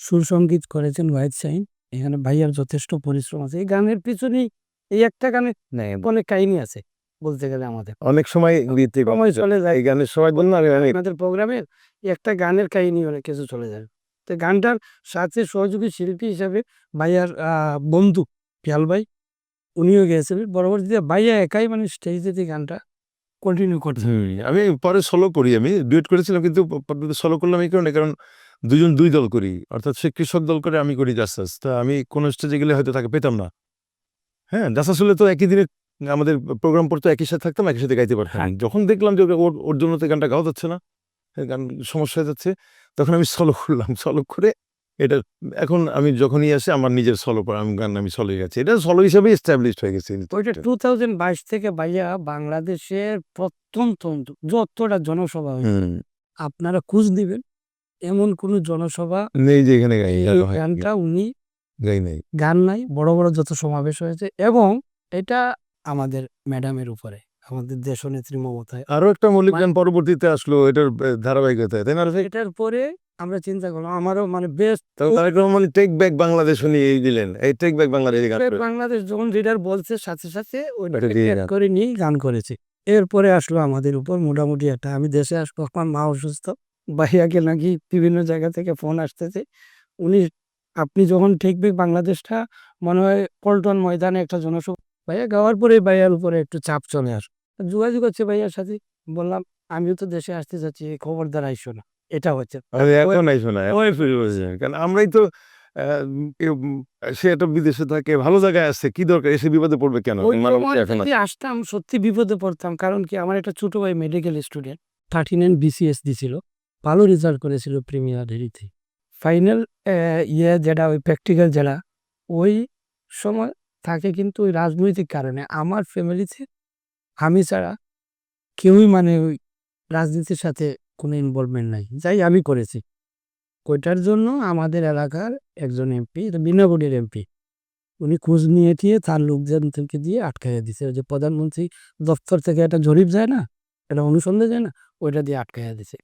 S3: সুর সঙ্গীত করেছেন ওয়াহিদ শাহীন। এখানে ভাইয়ার যথেষ্ট পরিশ্রম আছে। এই গানের পিছনেই এই একটা গানে অনেক কাহিনী আছে বলতে গেলে আমাদের।
S1: অনেক সময় দিতে
S3: সময় চলে যায়।
S1: এই গানের সময় বললাম
S3: আপনাদের প্রোগ্রামের একটা গানের কাহিনী অনেক কিছু চলে যায়। তো গানটার সাথে সহযোগী শিল্পী হিসাবে ভাইয়ার বন্ধু পিয়াল ভাই, উনিও গেয়েছিলেন। পরবর্তীতে ভাইয়া একাই মানে স্টেজে গানটা কন্টিনিউ করছে।
S1: আমি পরে সোলো করি, আমি ডুয়েট করেছিলাম, কিন্তু পরবর্তীতে সোলো করলাম এই কারণে, কারণ দুজন দুই দল করি, অর্থাৎ সে কৃষক দল করে, আমি করি জাসাস। তা আমি কোনো স্টেজে গেলে হয়তো তাকে পেতাম না। হ্যাঁ, জাসাস হলে তো একই দিনে আমাদের প্রোগ্রাম পড়তো, একই সাথে থাকতাম, একই সাথে গাইতে পারতাম। যখন দেখলাম যে ওর ওর জন্য তো গানটা গাওয়া যাচ্ছে না, গান সমস্যা হয়ে যাচ্ছে, তখন আমি সোলো করলাম। সোলো করে এটা এখন আমি যখনই আসি আমার নিজের সোলো গান আমি সোলো গেছি, এটা সোলো হিসাবে এস্টাবলিশড হয়ে গেছে।
S3: ওইটা 2022 থেকে ভাইয়া বাংলাদেশের প্রত্যন্ত যতটা জনসভা হয়েছে আপনারা খোঁজ দিবেন, এমন কোনো জনসভা
S1: নেই যে এখানে গাই,
S3: এই গানটা উনি
S1: গাই নাই।
S3: গান নাই, বড় বড় যত সমাবেশ হয়েছে। এবং এটা আমাদের ম্যাডামের উপরে, আমাদের দেশনেত্রী মমতায়।
S1: আরো একটা মৌলিক গান পরবর্তীতে আসলো, এটার ধারাবাহিকতায়, তাই না?
S3: এটার পরে আমরা চিন্তা করলাম, আমারও মানে best
S1: Tarique Rahman take back Bangladesh উনি এই দিলেন, এই টেক ব্যাক বাংলাদেশ গান করে।
S3: বাংলাদেশ যখন লিডার বলছে সাথে সাথে ওইটা
S1: ওটা দিয়ে
S3: add করে নিয়ে গান করেছি। এরপরে আসলো আমাদের উপর মোটামুটি একটা, আমি দেশে আসবো, আমার মা অসুস্থ, ভাইয়াকে নাকি বিভিন্ন জায়গা থেকে ফোন আসতেছে। উনি, আপনি যখন ঠেকবে বাংলাদেশটা মনে হয় পল্টন ময়দানে একটা জনসভা, ভাইয়া গাওয়ার পরে ভাইয়ার উপরে একটু চাপ চলে আসে। যোগাযোগ হচ্ছে ভাইয়ার সাথে, বললাম আমিও তো দেশে আসতে চাচ্ছি, খবরদার আইসো না। এটা হচ্ছে
S1: এখন নাই শোনা, কারণ আমরাই তো সে একটা বিদেশে থাকে, ভালো জায়গায় আছে, কি দরকার এসে বিপদে পড়বে কেন?
S3: ওই
S1: মানব
S3: সময়
S1: এখন
S3: যদি আসতাম সত্যি বিপদে পড়তাম। কারণ কি, আমার একটা ছোট ভাই মেডিকেল স্টুডেন্ট, 39 BCS দিছিল, ভালো রেজাল্ট করেছিল প্রিমিয়ারিতে। ফাইনাল যেটা ওই প্র্যাকটিক্যাল যেটা, ওই সময় থাকে। কিন্তু ওই রাজনৈতিক কারণে আমার ফ্যামিলিতে আমি ছাড়া কেউই মানে ওই রাজনীতির সাথে কোনো ইনভলভমেন্ট নাই, যাই আমি করেছি। ওইটার জন্য আমাদের এলাকার একজন এমপি, বিনা ভোটের এমপি, উনি খোঁজ নিয়ে টিয়ে তার লোকজনকে দিয়ে আটকাইয়া দিছে। ওই যে প্রধানমন্ত্রী দপ্তর থেকে একটা জরিপ যায় না, এটা অনুসন্ধান যায় না, ওইটা দিয়ে আটকাইয়া দিছে।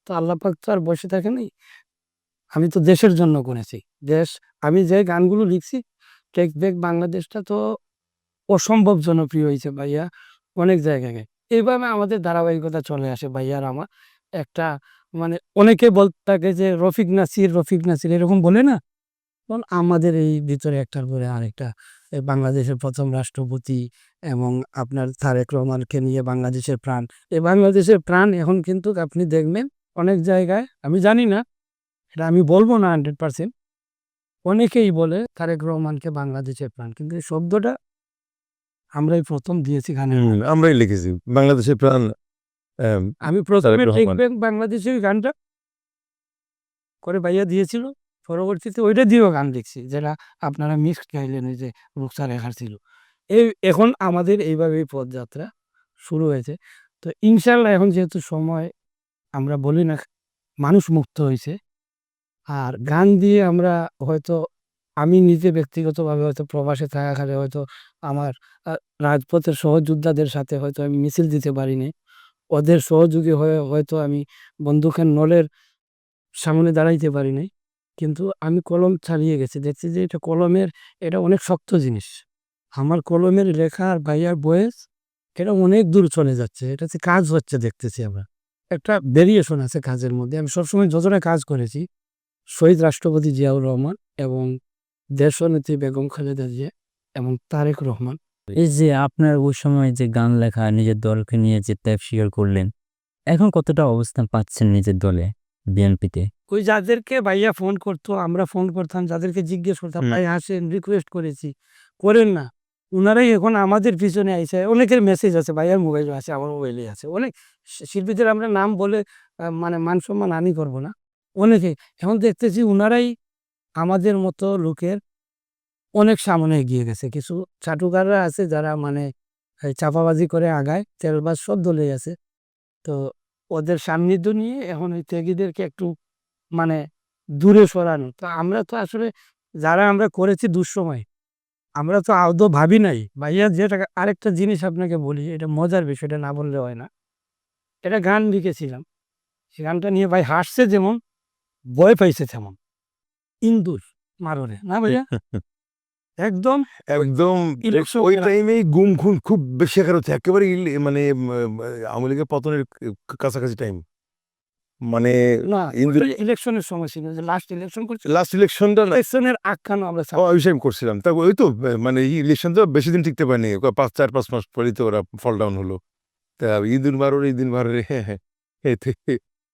S3: তো আল্লাহ পাক তো আর বসে থাকেনি, আমি তো দেশের জন্য করেছি। দেশ, আমি যে গানগুলো লিখছি, টেক ব্যাক বাংলাদেশটা তো অসম্ভব জনপ্রিয় হয়েছে ভাইয়া অনেক জায়গায়। এইভাবে আমাদের ধারাবাহিকতা চলে আসে ভাইয়ার আমার। একটা মানে অনেকে বলতে থাকে যে রফিক নাসির এরকম বলে না, তখন আমাদের এই ভিতরে একটার পরে আরেকটা, এই বাংলাদেশের প্রথম রাষ্ট্রপতি এবং আপনার তারেক রহমানকে নিয়ে বাংলাদেশের প্রাণ। এই বাংলাদেশের প্রাণ এখন কিন্তু আপনি দেখবেন অনেক জায়গায়, আমি জানি না, এটা আমি বলবো না 100%, অনেকেই বলে তারেক রহমানকে বাংলাদেশের প্রাণ, কিন্তু এই শব্দটা আমরাই প্রথম দিয়েছি গানের মধ্যে।
S1: আমরাই লিখেছি বাংলাদেশের প্রাণ।
S3: আমি প্রথমে
S1: তারেক রহমান।
S3: দেখবেন বাংলাদেশের গানটা করে ভাইয়া দিয়েছিল, পরবর্তীতে ওইটা দিয়েও গান লিখছি, যেটা আপনারা মিক্সড গাইলেন, ওই যে রুকসা রেখার ছিল। এই এখন আমাদের এইভাবেই পথযাত্রা শুরু হয়েছে। তো ইনশাল্লাহ এখন যেহেতু সময়, আমরা বলি না মানুষ মুক্ত হয়েছে, আর গান দিয়ে আমরা হয়তো, আমি নিজে ব্যক্তিগতভাবে হয়তো প্রবাসে থাকাকালে হয়তো আমার রাজপথের সহযোদ্ধাদের সাথে হয়তো আমি মিছিল দিতে পারিনি, ওদের সহযোগী হয়ে হয়তো আমি বন্দুকের নলের সামনে দাঁড়াইতে পারি নাই। কিন্তু আমি কলম চালিয়ে গেছি, দেখছি যে এটা কলমের, এটা অনেক শক্ত জিনিস। আমার কলমের লেখা আর ভাইয়ার বয়েস, এটা অনেক দূর চলে যাচ্ছে, এটাতে কাজ হচ্ছে দেখতেছি আমরা। একটা ভেরিয়েশন আছে কাজের মধ্যে। আমি সবসময় যতটা কাজ করেছি, শহীদ রাষ্ট্রপতি জিয়াউর রহমান এবং দেশনেত্রী বেগম খালেদা জিয়া এবং তারেক রহমান,
S2: এই যে আপনার ওই সময় যে গান লেখা, নিজের দলকে নিয়ে যে ত্যাগ স্বীকার করলেন, এখন কতটা অবস্থান পাচ্ছেন নিজের দলে, বিএনপিতে?
S3: ওই যাদেরকে ভাইয়া ফোন করতো, আমরা ফোন করতাম, যাদেরকে জিজ্ঞেস করতাম ভাই আসেন, রিকোয়েস্ট করেছি, করেন না, উনারাই এখন আমাদের পিছনে আইসে। অনেকের মেসেজ আছে, ভাইয়ার মোবাইলও আছে, আমার মোবাইলে আছে। অনেক শিল্পীদের আমরা নাম বলে মানে মান সম্মান হানি করবো না, অনেকে এখন দেখতেছি উনারাই আমাদের মতো লোকের অনেক সামনে এগিয়ে গেছে। কিছু চাটুকাররা আছে যারা মানে এই চাপাবাজি করে আগায়, তেলবাজ সব দলেই আছে। তো ওদের সান্নিধ্য নিয়ে এখন ওই ত্যাগীদেরকে একটু মানে দূরে সরানো। তো আমরা তো আসলে যারা আমরা করেছি দুঃসময়, আমরা তো আদৌ ভাবি নাই। ভাইয়া যেটা আরেকটা জিনিস আপনাকে বলি, এটা মজার বিষয়, এটা না বললে হয় না। একটা গান লিখেছিলাম। সে গানটা নিয়ে ভাই হাসছে যেমন, ভয় পাইছে তেমন। ইন্দুর মারণে, না ভাইয়া? একদম
S1: একদম
S3: ইলেকশন
S1: ওই টাইমেই গুম খুন খুব বেশি আকার হচ্ছে একেবারে মানে আওয়ামী লীগের পতনের কাছাকাছি টাইম মানে
S3: না, ইলেকশনের সময় ছিল যে লাস্ট ইলেকশন করছে।
S1: লাস্ট ইলেকশনটা
S3: ইলেকশনের আখ্যানও আমরা
S1: ওই টাইম করছিলাম তা ওই তো মানে ইলেকশন তো বেশি দিন টিকতে পারেনি 5 মাস পরেই তো ওরা ফল ডাউন হলো তা ঈদুল মারোর ঈদিন মারোর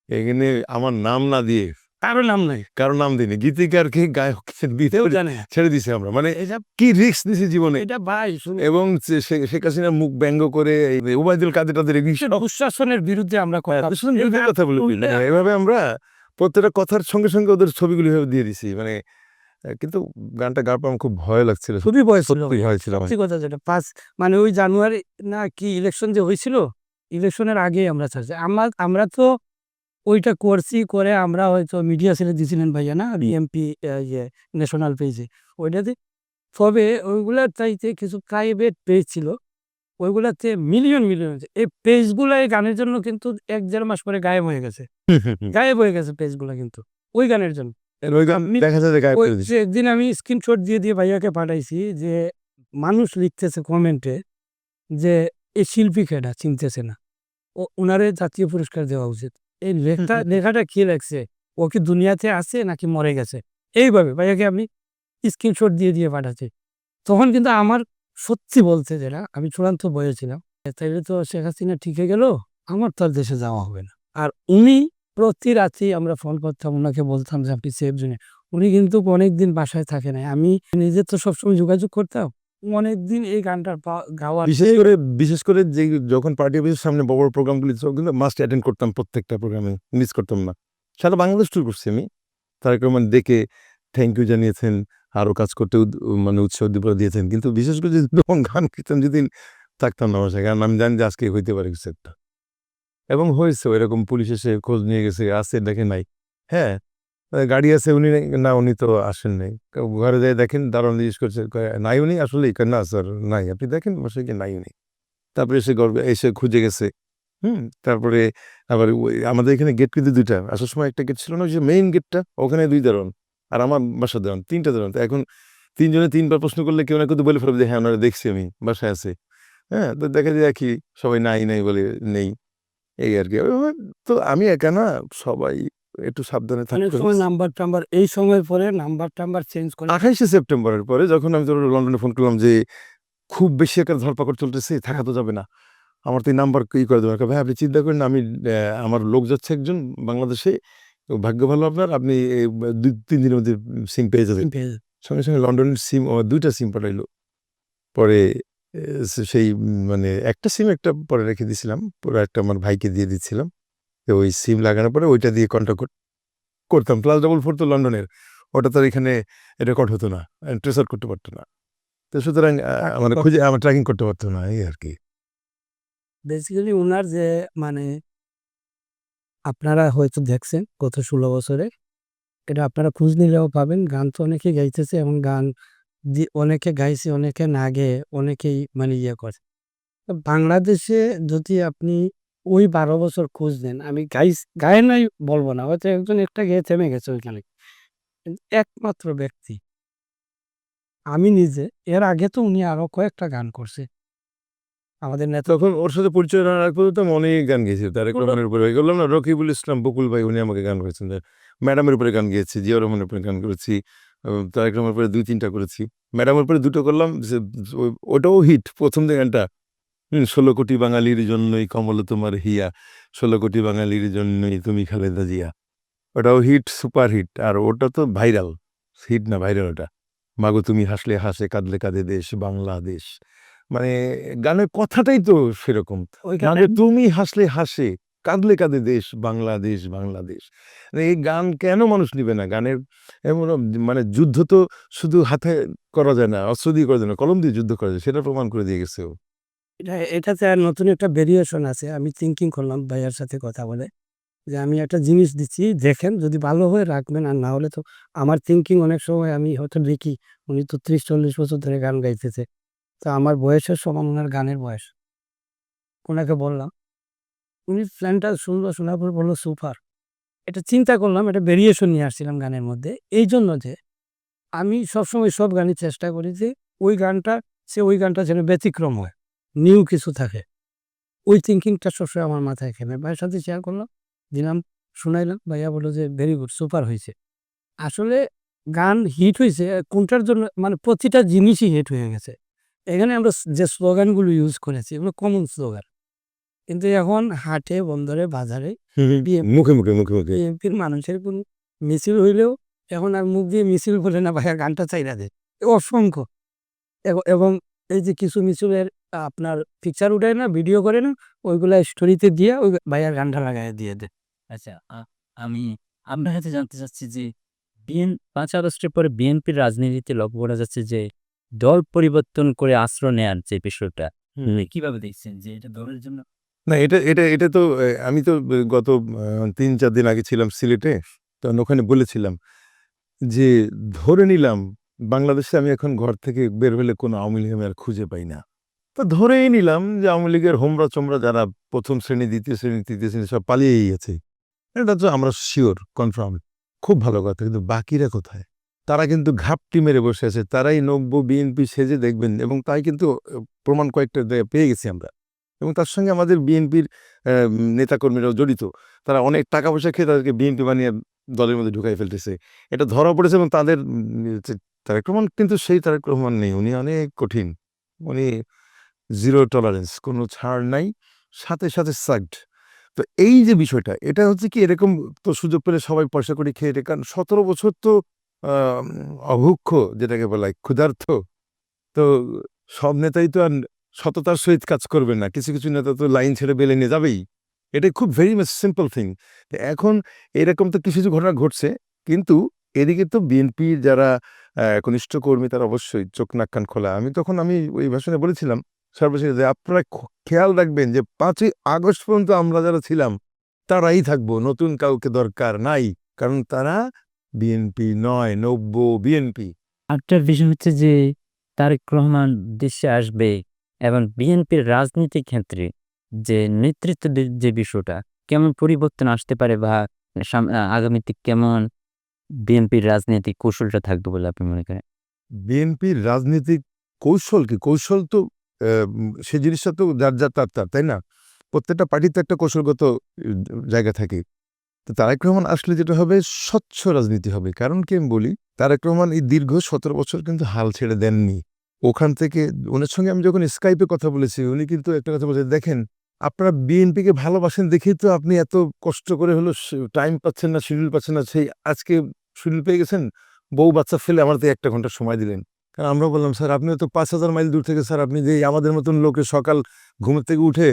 S1: এখানে আমার নাম না দিয়ে
S3: কারো নাম নাই,
S1: কারো নাম দিইনি গীতিকারকে গায়ক দিতে
S3: কেউ জানে না।
S1: ছেড়ে দিছে আমরা মানে
S3: এটা
S1: কি রিস্ক দিছি জীবনে
S3: এটা ভাই শুনুন,
S1: এবং শেখ হাসিনার মুখ ব্যঙ্গ করে এই ওবায়দুল কাদের তাদের
S3: দুঃশাসনের বিরুদ্ধে আমরা কথা
S1: কথা বলি এভাবে আমরা প্রত্যেকটা কথার সঙ্গে সঙ্গে ওদের ছবিগুলি এভাবে দিয়ে দিছি মানে কিন্তু গানটা গাওয়ার পর আমার খুব ভয় লাগছিল
S3: খুবই ভয় ছিল।
S1: সত্যি ভয় ছিল আমার।
S3: সত্যি কথা যেটা মানে ওই জানুয়ারি না কি ইলেকশন যে হয়েছিল, ইলেকশনের আগেই আমরা ছাড়ছি। আমরা তো ওইটা করছি করে আমরা হয়তো মিডিয়া ছেড়ে দিয়েছিলেন ভাইয়া না বিএমপি ইয়ে ন্যাশনাল পেজে ওইটাতে। তবে ওইগুলার চাইতে কিছু প্রাইভেট পেজ ছিল, ওইগুলাতে মিলিয়ন এই পেজগুলো এই গানের জন্য কিন্তু 1-1.5 মাস পরে গায়েব হয়ে গেছে। গায়েব হয়ে গেছে পেজগুলো কিন্তু ওই গানের জন্য।
S1: ওই গান দেখা যায় যে গায়েব
S3: ওই
S1: করে দিছে।
S3: যে একদিন আমি স্ক্রিনশট দিয়ে ভাইয়াকে পাঠাইছি যে মানুষ লিখতেছে কমেন্টে যে এই শিল্পী কেডা চিনতেছে না, ওনারে জাতীয় পুরস্কার দেওয়া উচিত। এই লেখাটা কি লাগছে, ও কি দুনিয়াতে আছে নাকি মরে গেছে, এইভাবে ভাইয়াকে আমি স্ক্রিনশট দিয়ে পাঠাচ্ছি। তখন কিন্তু আমার সত্যি বলতে যেটা আমি চূড়ান্ত বয়ে ছিলাম, তাইলে তো শেখ হাসিনা ঠিক হয়ে গেল, আমার তো আর দেশে যাওয়া হবে না। আর উনি প্রতি রাতেই আমরা ফোন করতাম, ওনাকে বলতাম যে আপনি সেফ জোনে। উনি কিন্তু অনেকদিন বাসায় থাকে নাই, আমি নিজে তো সবসময় যোগাযোগ করতাম। অনেকদিন এই গানটা গাওয়া
S1: বিশেষ করে যে যখন পার্টি অফিসের সামনে বড় বড় প্রোগ্রামগুলি কিন্তু মাস্ট অ্যাটেন্ড করতাম প্রত্যেকটা প্রোগ্রামে মিস করতাম না সারা বাংলাদেশ ট্যুর করছি আমি তারেক রহমান দেখে থ্যাংক ইউ জানিয়েছেন আরও কাজ করতে মানে উৎসাহ উদ্দীপনা দিয়েছেন কিন্তু বিশেষ করে যদি তখন গান কীর্তন যদি থাকতাম না আমার সাথে কারণ আমি জানি যে আজকে হইতে পারে কিছু একটা এবং হয়েছে এরকম পুলিশ এসে খোঁজ নিয়ে গেছে আছে দেখে নাই হ্যাঁ গাড়ি আছে উনি না উনি তো আসেন নাই ঘরে যায় দেখেন দারুণ জিজ্ঞেস করছে নাই উনি আসলে না স্যার নাই আপনি দেখেন বসে কি নাই উনি তারপরে এসে এসে খুঁজে গেছে তারপরে আবার আমাদের এখানে গেট কিন্তু দুইটা আসার সময় একটা গেট ছিল না ওই যে মেইন গেটটা ওখানে 2 দারোয়ান আর আমার বাসার দারোয়ান 3টা দারোয়ান তো এখন 3 জনে 3বার প্রশ্ন করলে কেউ না কেউ বলে ফেলবে যে হ্যাঁ ওনারা দেখছি আমি বাসায় আছে হ্যাঁ তো দেখা যায় কি সবাই নাই বলে নেই এই আর কি তো আমি একা না সবাই একটু সাবধানে থাকতে
S3: নাম্বার এই সময়ের পরে নাম্বার চেঞ্জ করে
S1: 28শে সেপ্টেম্বরের পরে যখন আমি তোর লন্ডনে ফোন করলাম যে খুব বেশি একটা ধরপাকড় চলতেছে থাকা তো যাবে না আমার তো এই নাম্বার করে দেবেন ভাই আপনি চিন্তা করেন আমি আমার লোক যাচ্ছে একজন বাংলাদেশে ভাগ্য ভালো আপনার আপনি 2-3 দিনের মধ্যে সিম পেয়ে যাবেন সঙ্গে সঙ্গে লন্ডনের সিম আমার 2টা সিম পাঠাইলো পরে সেই মানে একটা সিম একটা পরে রেখে দিয়েছিলাম পুরো একটা আমার ভাইকে দিয়ে দিচ্ছিলাম তো ওই সিম লাগানোর পরে ওইটা দিয়ে কন্ট্যাক্ট করতাম +44 তো লন্ডনের ওটা তো এখানে রেকর্ড হতো না ট্রেসার করতে পারতো না তো সুতরাং আমার খুঁজে আমার ট্র্যাকিং করতে পারতো না এই আর কি
S3: বেসিক্যালি ওনার যে মানে আপনারা হয়তো দেখছেন গত 16 বছরে, এটা আপনারা খোঁজ নিলেও পাবেন। গান তো অনেকে গাইতেছে এবং গান অনেকে গাইছে, অনেকে না গেয়ে অনেকেই মানে ইয়ে করে। বাংলাদেশে যদি আপনি ওই 12 বছর খোঁজ নেন, আমি গায়ে নাই বলবো না, হয়তো একজন একটা গেয়ে থেমে গেছে ওইখানে, একমাত্র ব্যক্তি আমি নিজে। এর আগে তো উনি আরো কয়েকটা গান করছে আমাদের নেতা।
S1: তখন ওর সাথে পরিচয় না রাখতে তো আমি অনেক গান গেয়েছি তারেক রহমানের উপরে বললাম না রকিবুল ইসলাম বকুল ভাই উনি আমাকে গান করেছেন ম্যাডামের উপরে গান গেয়েছি জিয়া রহমানের উপরে গান করেছি তারেক রহমানের উপরে 2-3টা করেছি ম্যাডামের উপরে 2টো করলাম ওটাও হিট প্রথম যে গানটা 16 কোটি বাঙালির জন্যই কমল তোমার হিয়া 16 কোটি বাঙালির জন্যই তুমি খালেদা জিয়া ওটাও হিট সুপার হিট আর ওটা তো ভাইরাল হিট না ভাইরাল ওটা মাগো তুমি হাসলে হাসে কাঁদলে কাঁদে দেশ বাংলাদেশ মানে গানের কথাটাই তো সেরকম তুমি হাসলে হাসে কাঁদলে কাঁদে দেশ বাংলাদেশ বাংলাদেশ। এই গান কেন মানুষ নিবে না? গানের এমন মানে যুদ্ধ তো শুধু হাতে করা যায় না, অস্ত্র দিয়ে করা যায় না, কলম দিয়ে যুদ্ধ করা যায়, সেটা প্রমাণ করে দিয়ে গেছে ও।
S3: এটাতে আর নতুন একটা ভেরিয়েশন আছে। আমি থিংকিং করলাম ভাইয়ার সাথে কথা বলে যে আমি একটা জিনিস দিচ্ছি, দেখেন যদি ভালো হয় রাখবেন, আর না হলে তো আমার থিংকিং অনেক সময় আমি হয়তো দেখি উনি তো 30-40 বছর ধরে গান গাইতেছে, তো আমার বয়সের সমান ওনার গানের বয়স। ওনাকে বললাম, উনি প্ল্যানটা শুনলো, শোনার পর বললো সুপার। এটা চিন্তা করলাম, একটা ভেরিয়েশন নিয়ে আসছিলাম গানের মধ্যে এই জন্য যে আমি সবসময় সব গানই চেষ্টা করি যে ওই গানটা যেন ব্যতিক্রম হয়, নিউ কিছু থাকে। ওই থিঙ্কিংটা সবসময় আমার মাথায় খেলে ভাইয়ের সাথে শেয়ার করলাম, দিলাম, শুনাইলাম। ভাইয়া বললো যে ভেরি গুড, সুপার হয়েছে। আসলে গান হিট হয়েছে কোনটার জন্য, মানে প্রতিটা জিনিসই হিট হয়ে গেছে। এখানে আমরা যে স্লোগানগুলো ইউজ করেছি এগুলো কমন স্লোগান, কিন্তু এখন হাটে বন্দরে বাজারে
S1: মুখে মুখে মুখে মুখে
S3: বিএনপির মানুষের কোন মিছিল হইলেও এখন আর মুখ দিয়ে মিছিল বলে না, ভাইয়া গানটা চাইরা দেয় অসংখ্য। এবং এই যে কিছু মিছিলের আপনার পিকচার উঠায় না, ভিডিও করে না, ওইগুলা স্টোরিতে দিয়ে ওই ভাইয়ার গানটা লাগাই দিয়ে দেয়।
S2: আচ্ছা, আমি আপনার কাছে জানতে চাচ্ছি যে ৫ আগস্টের পরে বিএনপির রাজনীতিতে লক্ষ্য করা যাচ্ছে যে দল পরিবর্তন করে আশ্রয় নেয়ার যে বিষয়টা, কিভাবে দেখছেন যে এটা দলের জন্য?
S1: না, এটা এটা এটা তো আমি তো গত ৩-৪ দিন আগে ছিলাম সিলেটে। তখন ওখানে বলেছিলাম যে ধরে নিলাম বাংলাদেশে আমি এখন ঘর থেকে বের হলে কোনো আওয়ামী লীগ আমি আর খুঁজে পাই না। তো ধরেই নিলাম যে আওয়ামী লীগের হোমরা-চোমরা যারা ১ম শ্রেণী, ২য় শ্রেণী, ৩য় শ্রেণী সব পালিয়েই গেছে। এটা তো আমরা সিওর, কনফার্ম। খুব ভালো কথা। কিন্তু বাকিরা কোথায়? তারা কিন্তু ঘাপটি মেরে বসে আছে। তারাই নব্য বিএনপি সেজে দেখবেন, এবং তাই কিন্তু প্রমাণ কয়েকটা পেয়ে গেছি আমরা। এবং তার সঙ্গে আমাদের বিএনপির নেতাকর্মীরাও জড়িত। তারা অনেক টাকা পয়সা খেয়ে তাদেরকে বিএনপি বানিয়ে দলের মধ্যে ঢুকাই ফেলতেছে। এটা ধরা পড়েছে, এবং তাদের তারেক রহমান কিন্তু সেই তারেক রহমান নেই। উনি অনেক কঠিন। উনি জিরো টলারেন্স, কোনো ছাড় নাই। সাথে, সাথে সাকড। তো এই যে বিষয়টা, এটা হচ্ছে কি, এরকম তো সুযোগ পেলে সবাই পয়সা কড়ি খেয়ে এটা, কারণ ১৭ বছর তো অভুক্ষ যেটাকে বলা হয়, ক্ষুধার্ত। তো সব নেতাই তো আর সততার সহিত কাজ করবে না। কিছু, কিছু নেতা তো লাইন ছেড়ে বেলে নিয়ে যাবেই। এটা খুব ভেরি মাচ সিম্পল থিং। এখন এরকম তো কিছু, কিছু ঘটনা ঘটছে। কিন্তু এদিকে তো বিএনপির যারা কনিষ্ঠ কর্মী তারা অবশ্যই চোখ নাক কান খোলা। আমি ওই ভাষণে বলেছিলাম সর্বশেষ যে আপনারা খেয়াল রাখবেন যে ৫ই আগস্ট পর্যন্ত আমরা যারা ছিলাম তারাই থাকবো। নতুন কাউকে দরকার নাই। কারণ তারা বিএনপি নয়, নব্য বিএনপি।
S2: আরেকটা বিষয় হচ্ছে যে তারেক রহমান দেশে আসবে এবং বিএনপির রাজনীতির ক্ষেত্রে যে নেতৃত্বের যে বিষয়টা কেমন পরিবর্তন আসতে পারে, বা আগামীতে কেমন বিএনপির রাজনৈতিক কৌশলটা থাকবে বলে আপনি মনে করেন?
S1: বিএনপির রাজনীতিক কৌশল কি? কৌশল তো সে জিনিসটা তো যার, যার তার, তাই না? প্রত্যেকটা পার্টির তো একটা কৌশলগত জায়গা থাকে। তো তারেক রহমান আসলে যেটা হবে, স্বচ্ছ রাজনীতি হবে। কারণ কি আমি বলি, তারেক রহমান এই দীর্ঘ ১৭ বছর কিন্তু হাল ছেড়ে দেননি। ওখান থেকে উনার সঙ্গে আমি যখন স্কাইপে কথা বলেছি, উনি কিন্তু একটা কথা বলেছেন, দেখেন আপনারা বিএনপিকে ভালোবাসেন দেখেই তো আপনি এত কষ্ট করে হলো টাইম পাচ্ছেন না, শিডিউল পাচ্ছেন না। সেই আজকে শিডিউল পেয়ে গেছেন, বউ বাচ্চা ফেলে আমাদের ১টা ঘন্টা সময় দিলেন। কারণ আমরা বললাম, স্যার আপনিও তো ৫,০০০ মাইল দূর থেকে, স্যার আপনি যে আমাদের মতন লোকের সকাল ঘুমের থেকে উঠে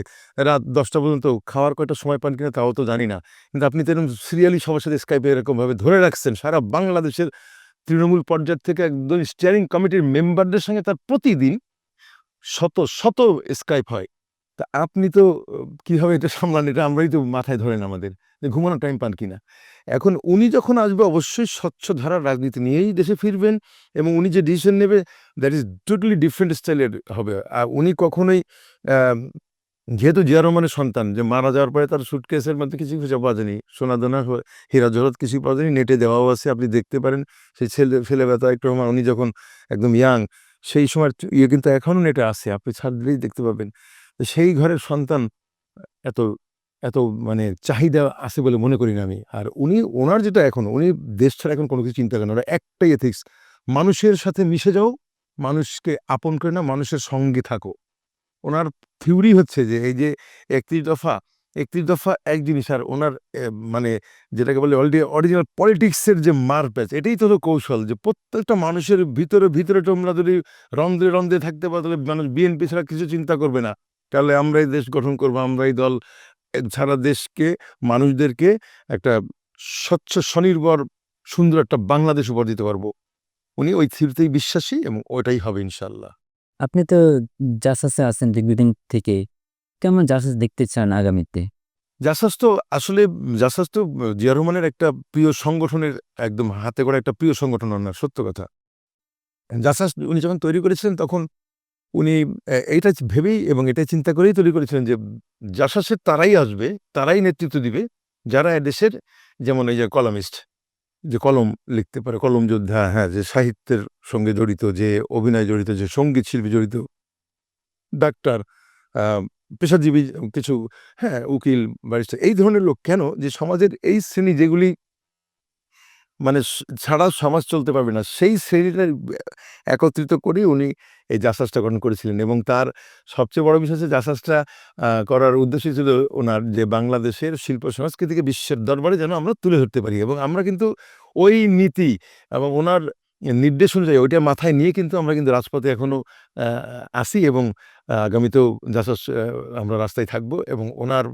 S1: রাত ১০টা পর্যন্ত খাওয়ার কয়টা সময় পান কিনা তাও তো জানি না। কিন্তু আপনি তো এরকম সিরিয়ালি সবার সাথে স্কাইপে এরকমভাবে ধরে রাখছেন। সারা বাংলাদেশের তৃণমূল পর্যায় থেকে একদম স্টিয়ারিং কমিটির মেম্বারদের সঙ্গে তার প্রতিদিন শত, শত স্কাইপ হয়। তা আপনি তো কিভাবে এটা সামলান, এটা আমরাই তো মাথায় ধরেন আমাদের যে ঘুমানোর টাইম পান কিনা। এখন উনি যখন আসবে অবশ্যই স্বচ্ছ ধারার রাজনীতি নিয়েই দেশে ফিরবেন, এবং উনি যে ডিসিশন নেবে দ্যাট ইজ টোটালি ডিফারেন্ট স্টাইলের হবে। আর উনি কখনোই আম যেহেতু জিয়া রহমানের সন্তান, যে মারা যাওয়ার পরে তার সুটকেসের মধ্যে কিছু খুঁজে পাওয়া যায়নি। সোনাদানা, হীরা জহরত কিছুই পাওয়া যায়নি। নেটে দেওয়াও আছে, আপনি দেখতে পারেন। সেই ছেলেবেলা তারেক রহমান উনি যখন একদম ইয়াং, সেই সময়ের কিন্তু এখনো নেটে আছে। আপনি ছাড় দিলেই দেখতে পাবেন। তো সেই ঘরের সন্তান এত, এত মানে চাহিদা আছে বলে মনে করি না আমি। আর ওনার যেটা এখন, উনি দেশ ছাড়া এখন কোনো কিছু চিন্তা করেন না। ওনার একটাই এথিক্স, মানুষের সাথে মিশে যাও, মানুষকে আপন করে না, মানুষের সঙ্গে থাকো। ওনার থিওরি হচ্ছে যে এই যে ৩১ দফা, ৩১ দফা এক জিনিস, আর ওনার মানে যেটাকে বলে অরিজিনাল পলিটিক্সের যে মারপ্যাচ, এটাই তো হলো কৌশল, যে প্রত্যেকটা মানুষের ভিতরে, ভিতরে তোমরা যদি রন্ধ্রে, রন্ধ্রে থাকতে পারো, তাহলে মানুষ বিএনপি ছাড়া কিছু চিন্তা করবে না। তাহলে আমরাই দেশ গঠন করবো, আমরাই দল সারা দেশকে, মানুষদেরকে একটা স্বচ্ছ স্বনির্ভর সুন্দর একটা বাংলাদেশ উপহার দিতে পারবো। উনি ওই থিওরিতেই বিশ্বাসী এবং ওইটাই হবে ইনশাআল্লাহ।
S2: আপনি তো জাসাসে আছেন দীর্ঘদিন থেকে, কেমন জাসাস দেখতে চান আগামীতে?
S1: জাসাস তো আসলে জাসাস তো জিয়া রহমানের একটা প্রিয় সংগঠনের একদম হাতে গড়া একটা প্রিয় সংগঠন ওনার, সত্য কথা। জাসাস উনি যখন তৈরি করেছিলেন তখন উনি এইটা ভেবেই এবং এটা চিন্তা করেই তৈরি করেছিলেন যে জাসাসের তারাই আসবে, তারাই নেতৃত্ব দিবে যারা এদেশের, যেমন এই যে কলামিস্ট, যে কলম লিখতে পারে, কলম যোদ্ধা, হ্যাঁ, যে সাহিত্যের সঙ্গে জড়িত, যে অভিনয় জড়িত, যে সঙ্গীত শিল্পী জড়িত, ডাক্তার, পেশাজীবী কিছু, হ্যাঁ, উকিল, ব্যারিস্টার, এই ধরনের লোক। কেন? যে সমাজের এই শ্রেণী যেগুলি মানে ছাড়া সমাজ চলতে পারবে না, সেই শ্রেণীটা একত্রিত করেই উনি এই জাসাসটা গঠন করেছিলেন। এবং তার সবচেয়ে বড় বিষয় হচ্ছে জাসাসটা করার উদ্দেশ্য ছিল ওনার যে বাংলাদেশের শিল্প সংস্কৃতিকে বিশ্বের দরবারে যেন আমরা তুলে ধরতে পারি। এবং আমরা কিন্তু ওই নীতি এবং ওনার নির্দেশ অনুযায়ী ওইটা মাথায় নিয়ে কিন্তু আমরা কিন্তু রাজপথে এখনো আসি এবং আগামীতেও জাসাস আমরা রাস্তায় থাকবো এবং ওনার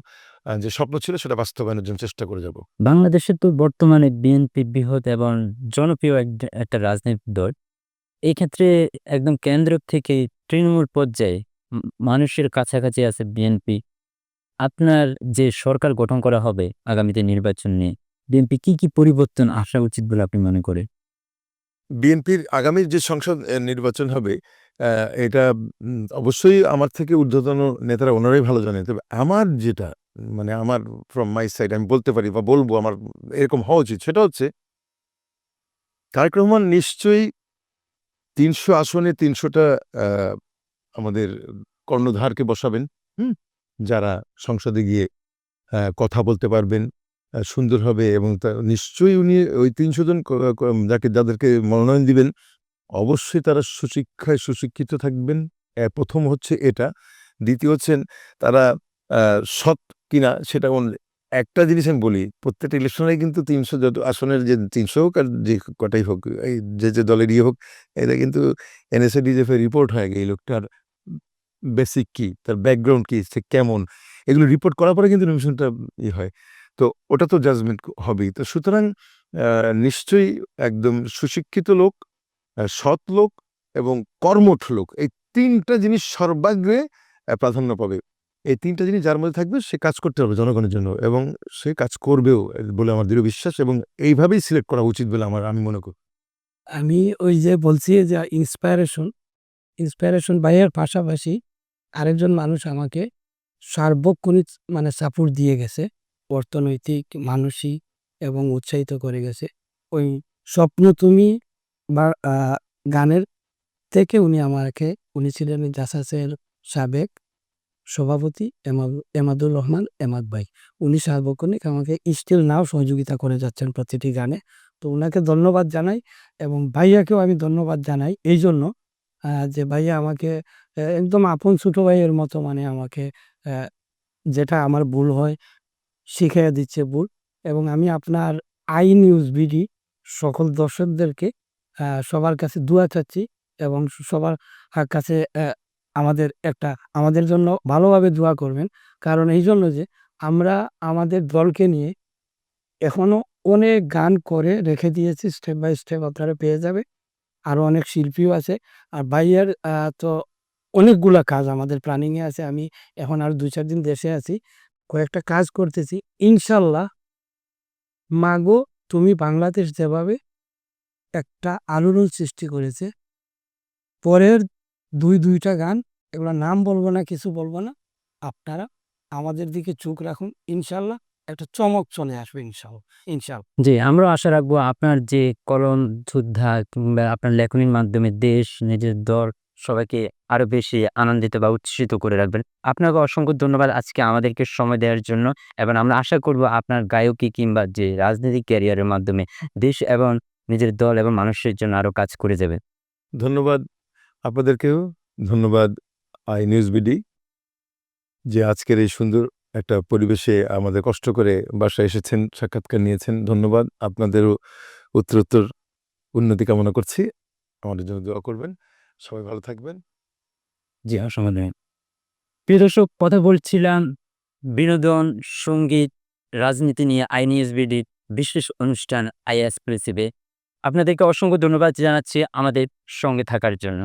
S1: যে স্বপ্ন ছিল সেটা বাস্তবায়নের জন্য চেষ্টা করে যাব।
S2: বাংলাদেশে তো বর্তমানে বিএনপি বৃহৎ এবং জনপ্রিয় একটা রাজনৈতিক দল। এই ক্ষেত্রে একদম কেন্দ্র থেকে তৃণমূল পর্যায়ে মানুষের কাছাকাছি আছে বিএনপি। আপনার যে সরকার গঠন করা হবে আগামীতে নির্বাচন নিয়ে, বিএনপি কি পরিবর্তন আসা উচিত বলে আপনি মনে করেন?
S1: বিএনপির আগামী যে সংসদ নির্বাচন হবে, এটা অবশ্যই আমার থেকে ঊর্ধ্বতন নেতারা ওনারাই ভালো জানেন। তবে আমার যেটা মানে আমার ফ্রম মাই সাইড আমি বলতে পারি বা বলবো আমার এরকম হওয়া উচিত, সেটা হচ্ছে তারেক রহমান নিশ্চয়ই ৩০০ আসনে ৩০০টা আমাদের কর্ণধারকে বসাবেন, হুম? যারা সংসদে গিয়ে কথা বলতে পারবেন সুন্দরভাবে, এবং নিশ্চয়ই উনি ওই ৩০০ জন যাদেরকে মনোনয়ন দিবেন অবশ্যই তারা সুশিক্ষায় সুশিক্ষিত থাকবেন। প্রথম হচ্ছে এটা। দ্বিতীয় হচ্ছেন তারা সৎ কিনা সেটা একটা জিনিস আমি বলি, প্রত্যেকটা ইলেকশনে কিন্তু ৩০০ যত আসনের যে ৩০০ হোক আর যে কটাই হোক, এই যে দলের ইয়ে হোক, এটা কিন্তু এনএসএ ডিজিএফ এর রিপোর্ট হয় এই লোকটার বেসিক কি, তার ব্যাকগ্রাউন্ড কি, সে কেমন, এগুলো রিপোর্ট করার পরে কিন্তু নমিনেশনটা হয়। তো ওটা তো জাজমেন্ট হবেই। তো সুতরাং নিশ্চয়ই একদম সুশিক্ষিত লোক, সৎ লোক এবং কর্মঠ লোক, এই ৩টা জিনিস সর্বাগ্রে প্রাধান্য পাবে। এই ৩টা জিনিস যার মধ্যে থাকবে সে কাজ করতে পারবে জনগণের জন্য এবং সে কাজ করবেও বলে আমার দৃঢ় বিশ্বাস, এবং এইভাবেই সিলেক্ট করা উচিত বলে আমি মনে করি।
S3: আমি ওই যে বলছি যে ইন্সপায়ারেশন ভাইয়ের পাশাপাশি আরেকজন মানুষ আমাকে সার্বক্ষণিক মানে সাপোর্ট দিয়ে গেছে, অর্থনৈতিক, মানসিক এবং উৎসাহিত করে গেছে। ওই স্বপ্ন তুমি বা গানের থেকে উনি ছিলেন জাসাসের সাবেক সভাপতি এমাদুর রহমান এমাদ ভাই। উনি সার্বক্ষণিক আমাকে স্টিল নাও সহযোগিতা করে যাচ্ছেন প্রতিটি গানে। তো উনাকে ধন্যবাদ জানাই এবং ভাইয়াকেও আমি ধন্যবাদ জানাই এইজন্য যে ভাইয়া আমাকে একদম আপন ছোট ভাইয়ের মতো মানে আমাকে যেটা আমার ভুল হয় শিখাইয়া দিচ্ছে ভুল। এবং আমি আপনার নিউজ বিডি সকল দর্শকদেরকে সবার কাছে দোয়া চাচ্ছি এবং সবার কাছে আমাদের জন্য ভালোভাবে দোয়া করবেন। কারণ এই জন্য যে আমরা আমাদের দলকে নিয়ে এখনো অনেক গান করে রেখে দিয়েছি, স্টেপ বাই স্টেপ আপনারা পেয়ে যাবে। আরো অনেক শিল্পীও আছে। আর ভাইয়ার তো অনেকগুলা কাজ আমাদের প্ল্যানিংয়ে আছে। আমি এখন আর ২-৪ দিন দেশে আছি। কয়েকটা কাজ করতেছি। ইনশাল্লাহ মাগো তুমি বাংলাদেশ যেভাবে একটা আলোড়ন সৃষ্টি করেছে, পরের ২টা গান, এগুলা নাম বলবো না, কিছু বলবো না। আপনারা আমাদের দিকে চোখ রাখুন। ইনশাল্লাহ একটা চমক চলে আসবে ইনশাল্লাহ।
S2: জি, আমরাও আশা রাখবো আপনার যে কলম যোদ্ধা কিংবা আপনার লেখনীর মাধ্যমে দেশ, নিজের দল সবাইকে আরো বেশি আনন্দিত বা উচ্ছ্বসিত করে রাখবেন। আপনাকে অসংখ্য ধন্যবাদ আজকে আমাদেরকে সময় দেওয়ার জন্য, এবং আমরা আশা করব আপনার গায়কী কিংবা যে রাজনৈতিক ক্যারিয়ারের মাধ্যমে দেশ এবং নিজের দল এবং মানুষের জন্য আরো কাজ করে যাবেন।
S1: ধন্যবাদ আপনাদেরকেও। ধন্যবাদ নিউজ বিডি যে আজকের এই সুন্দর একটা পরিবেশে আমাদের কষ্ট করে বাসায় এসেছেন, সাক্ষাৎকার নিয়েছেন। ধন্যবাদ। আপনাদেরও উত্তরোত্তর উন্নতি কামনা করছি। আমাদের জন্য দোয়া করবেন। সবাই ভালো থাকবেন।
S2: জি, অসংখ্য ধন্যবাদ। প্রিয় দর্শক, কথা বলছিলাম বিনোদন, সঙ্গীত, রাজনীতি নিয়ে আইএনএসবিডির বিশেষ অনুষ্ঠান আই এক্সক্লুসিভে আপনাদেরকে অসংখ্য ধন্যবাদ জানাচ্ছি আমাদের সঙ্গে থাকার জন্য।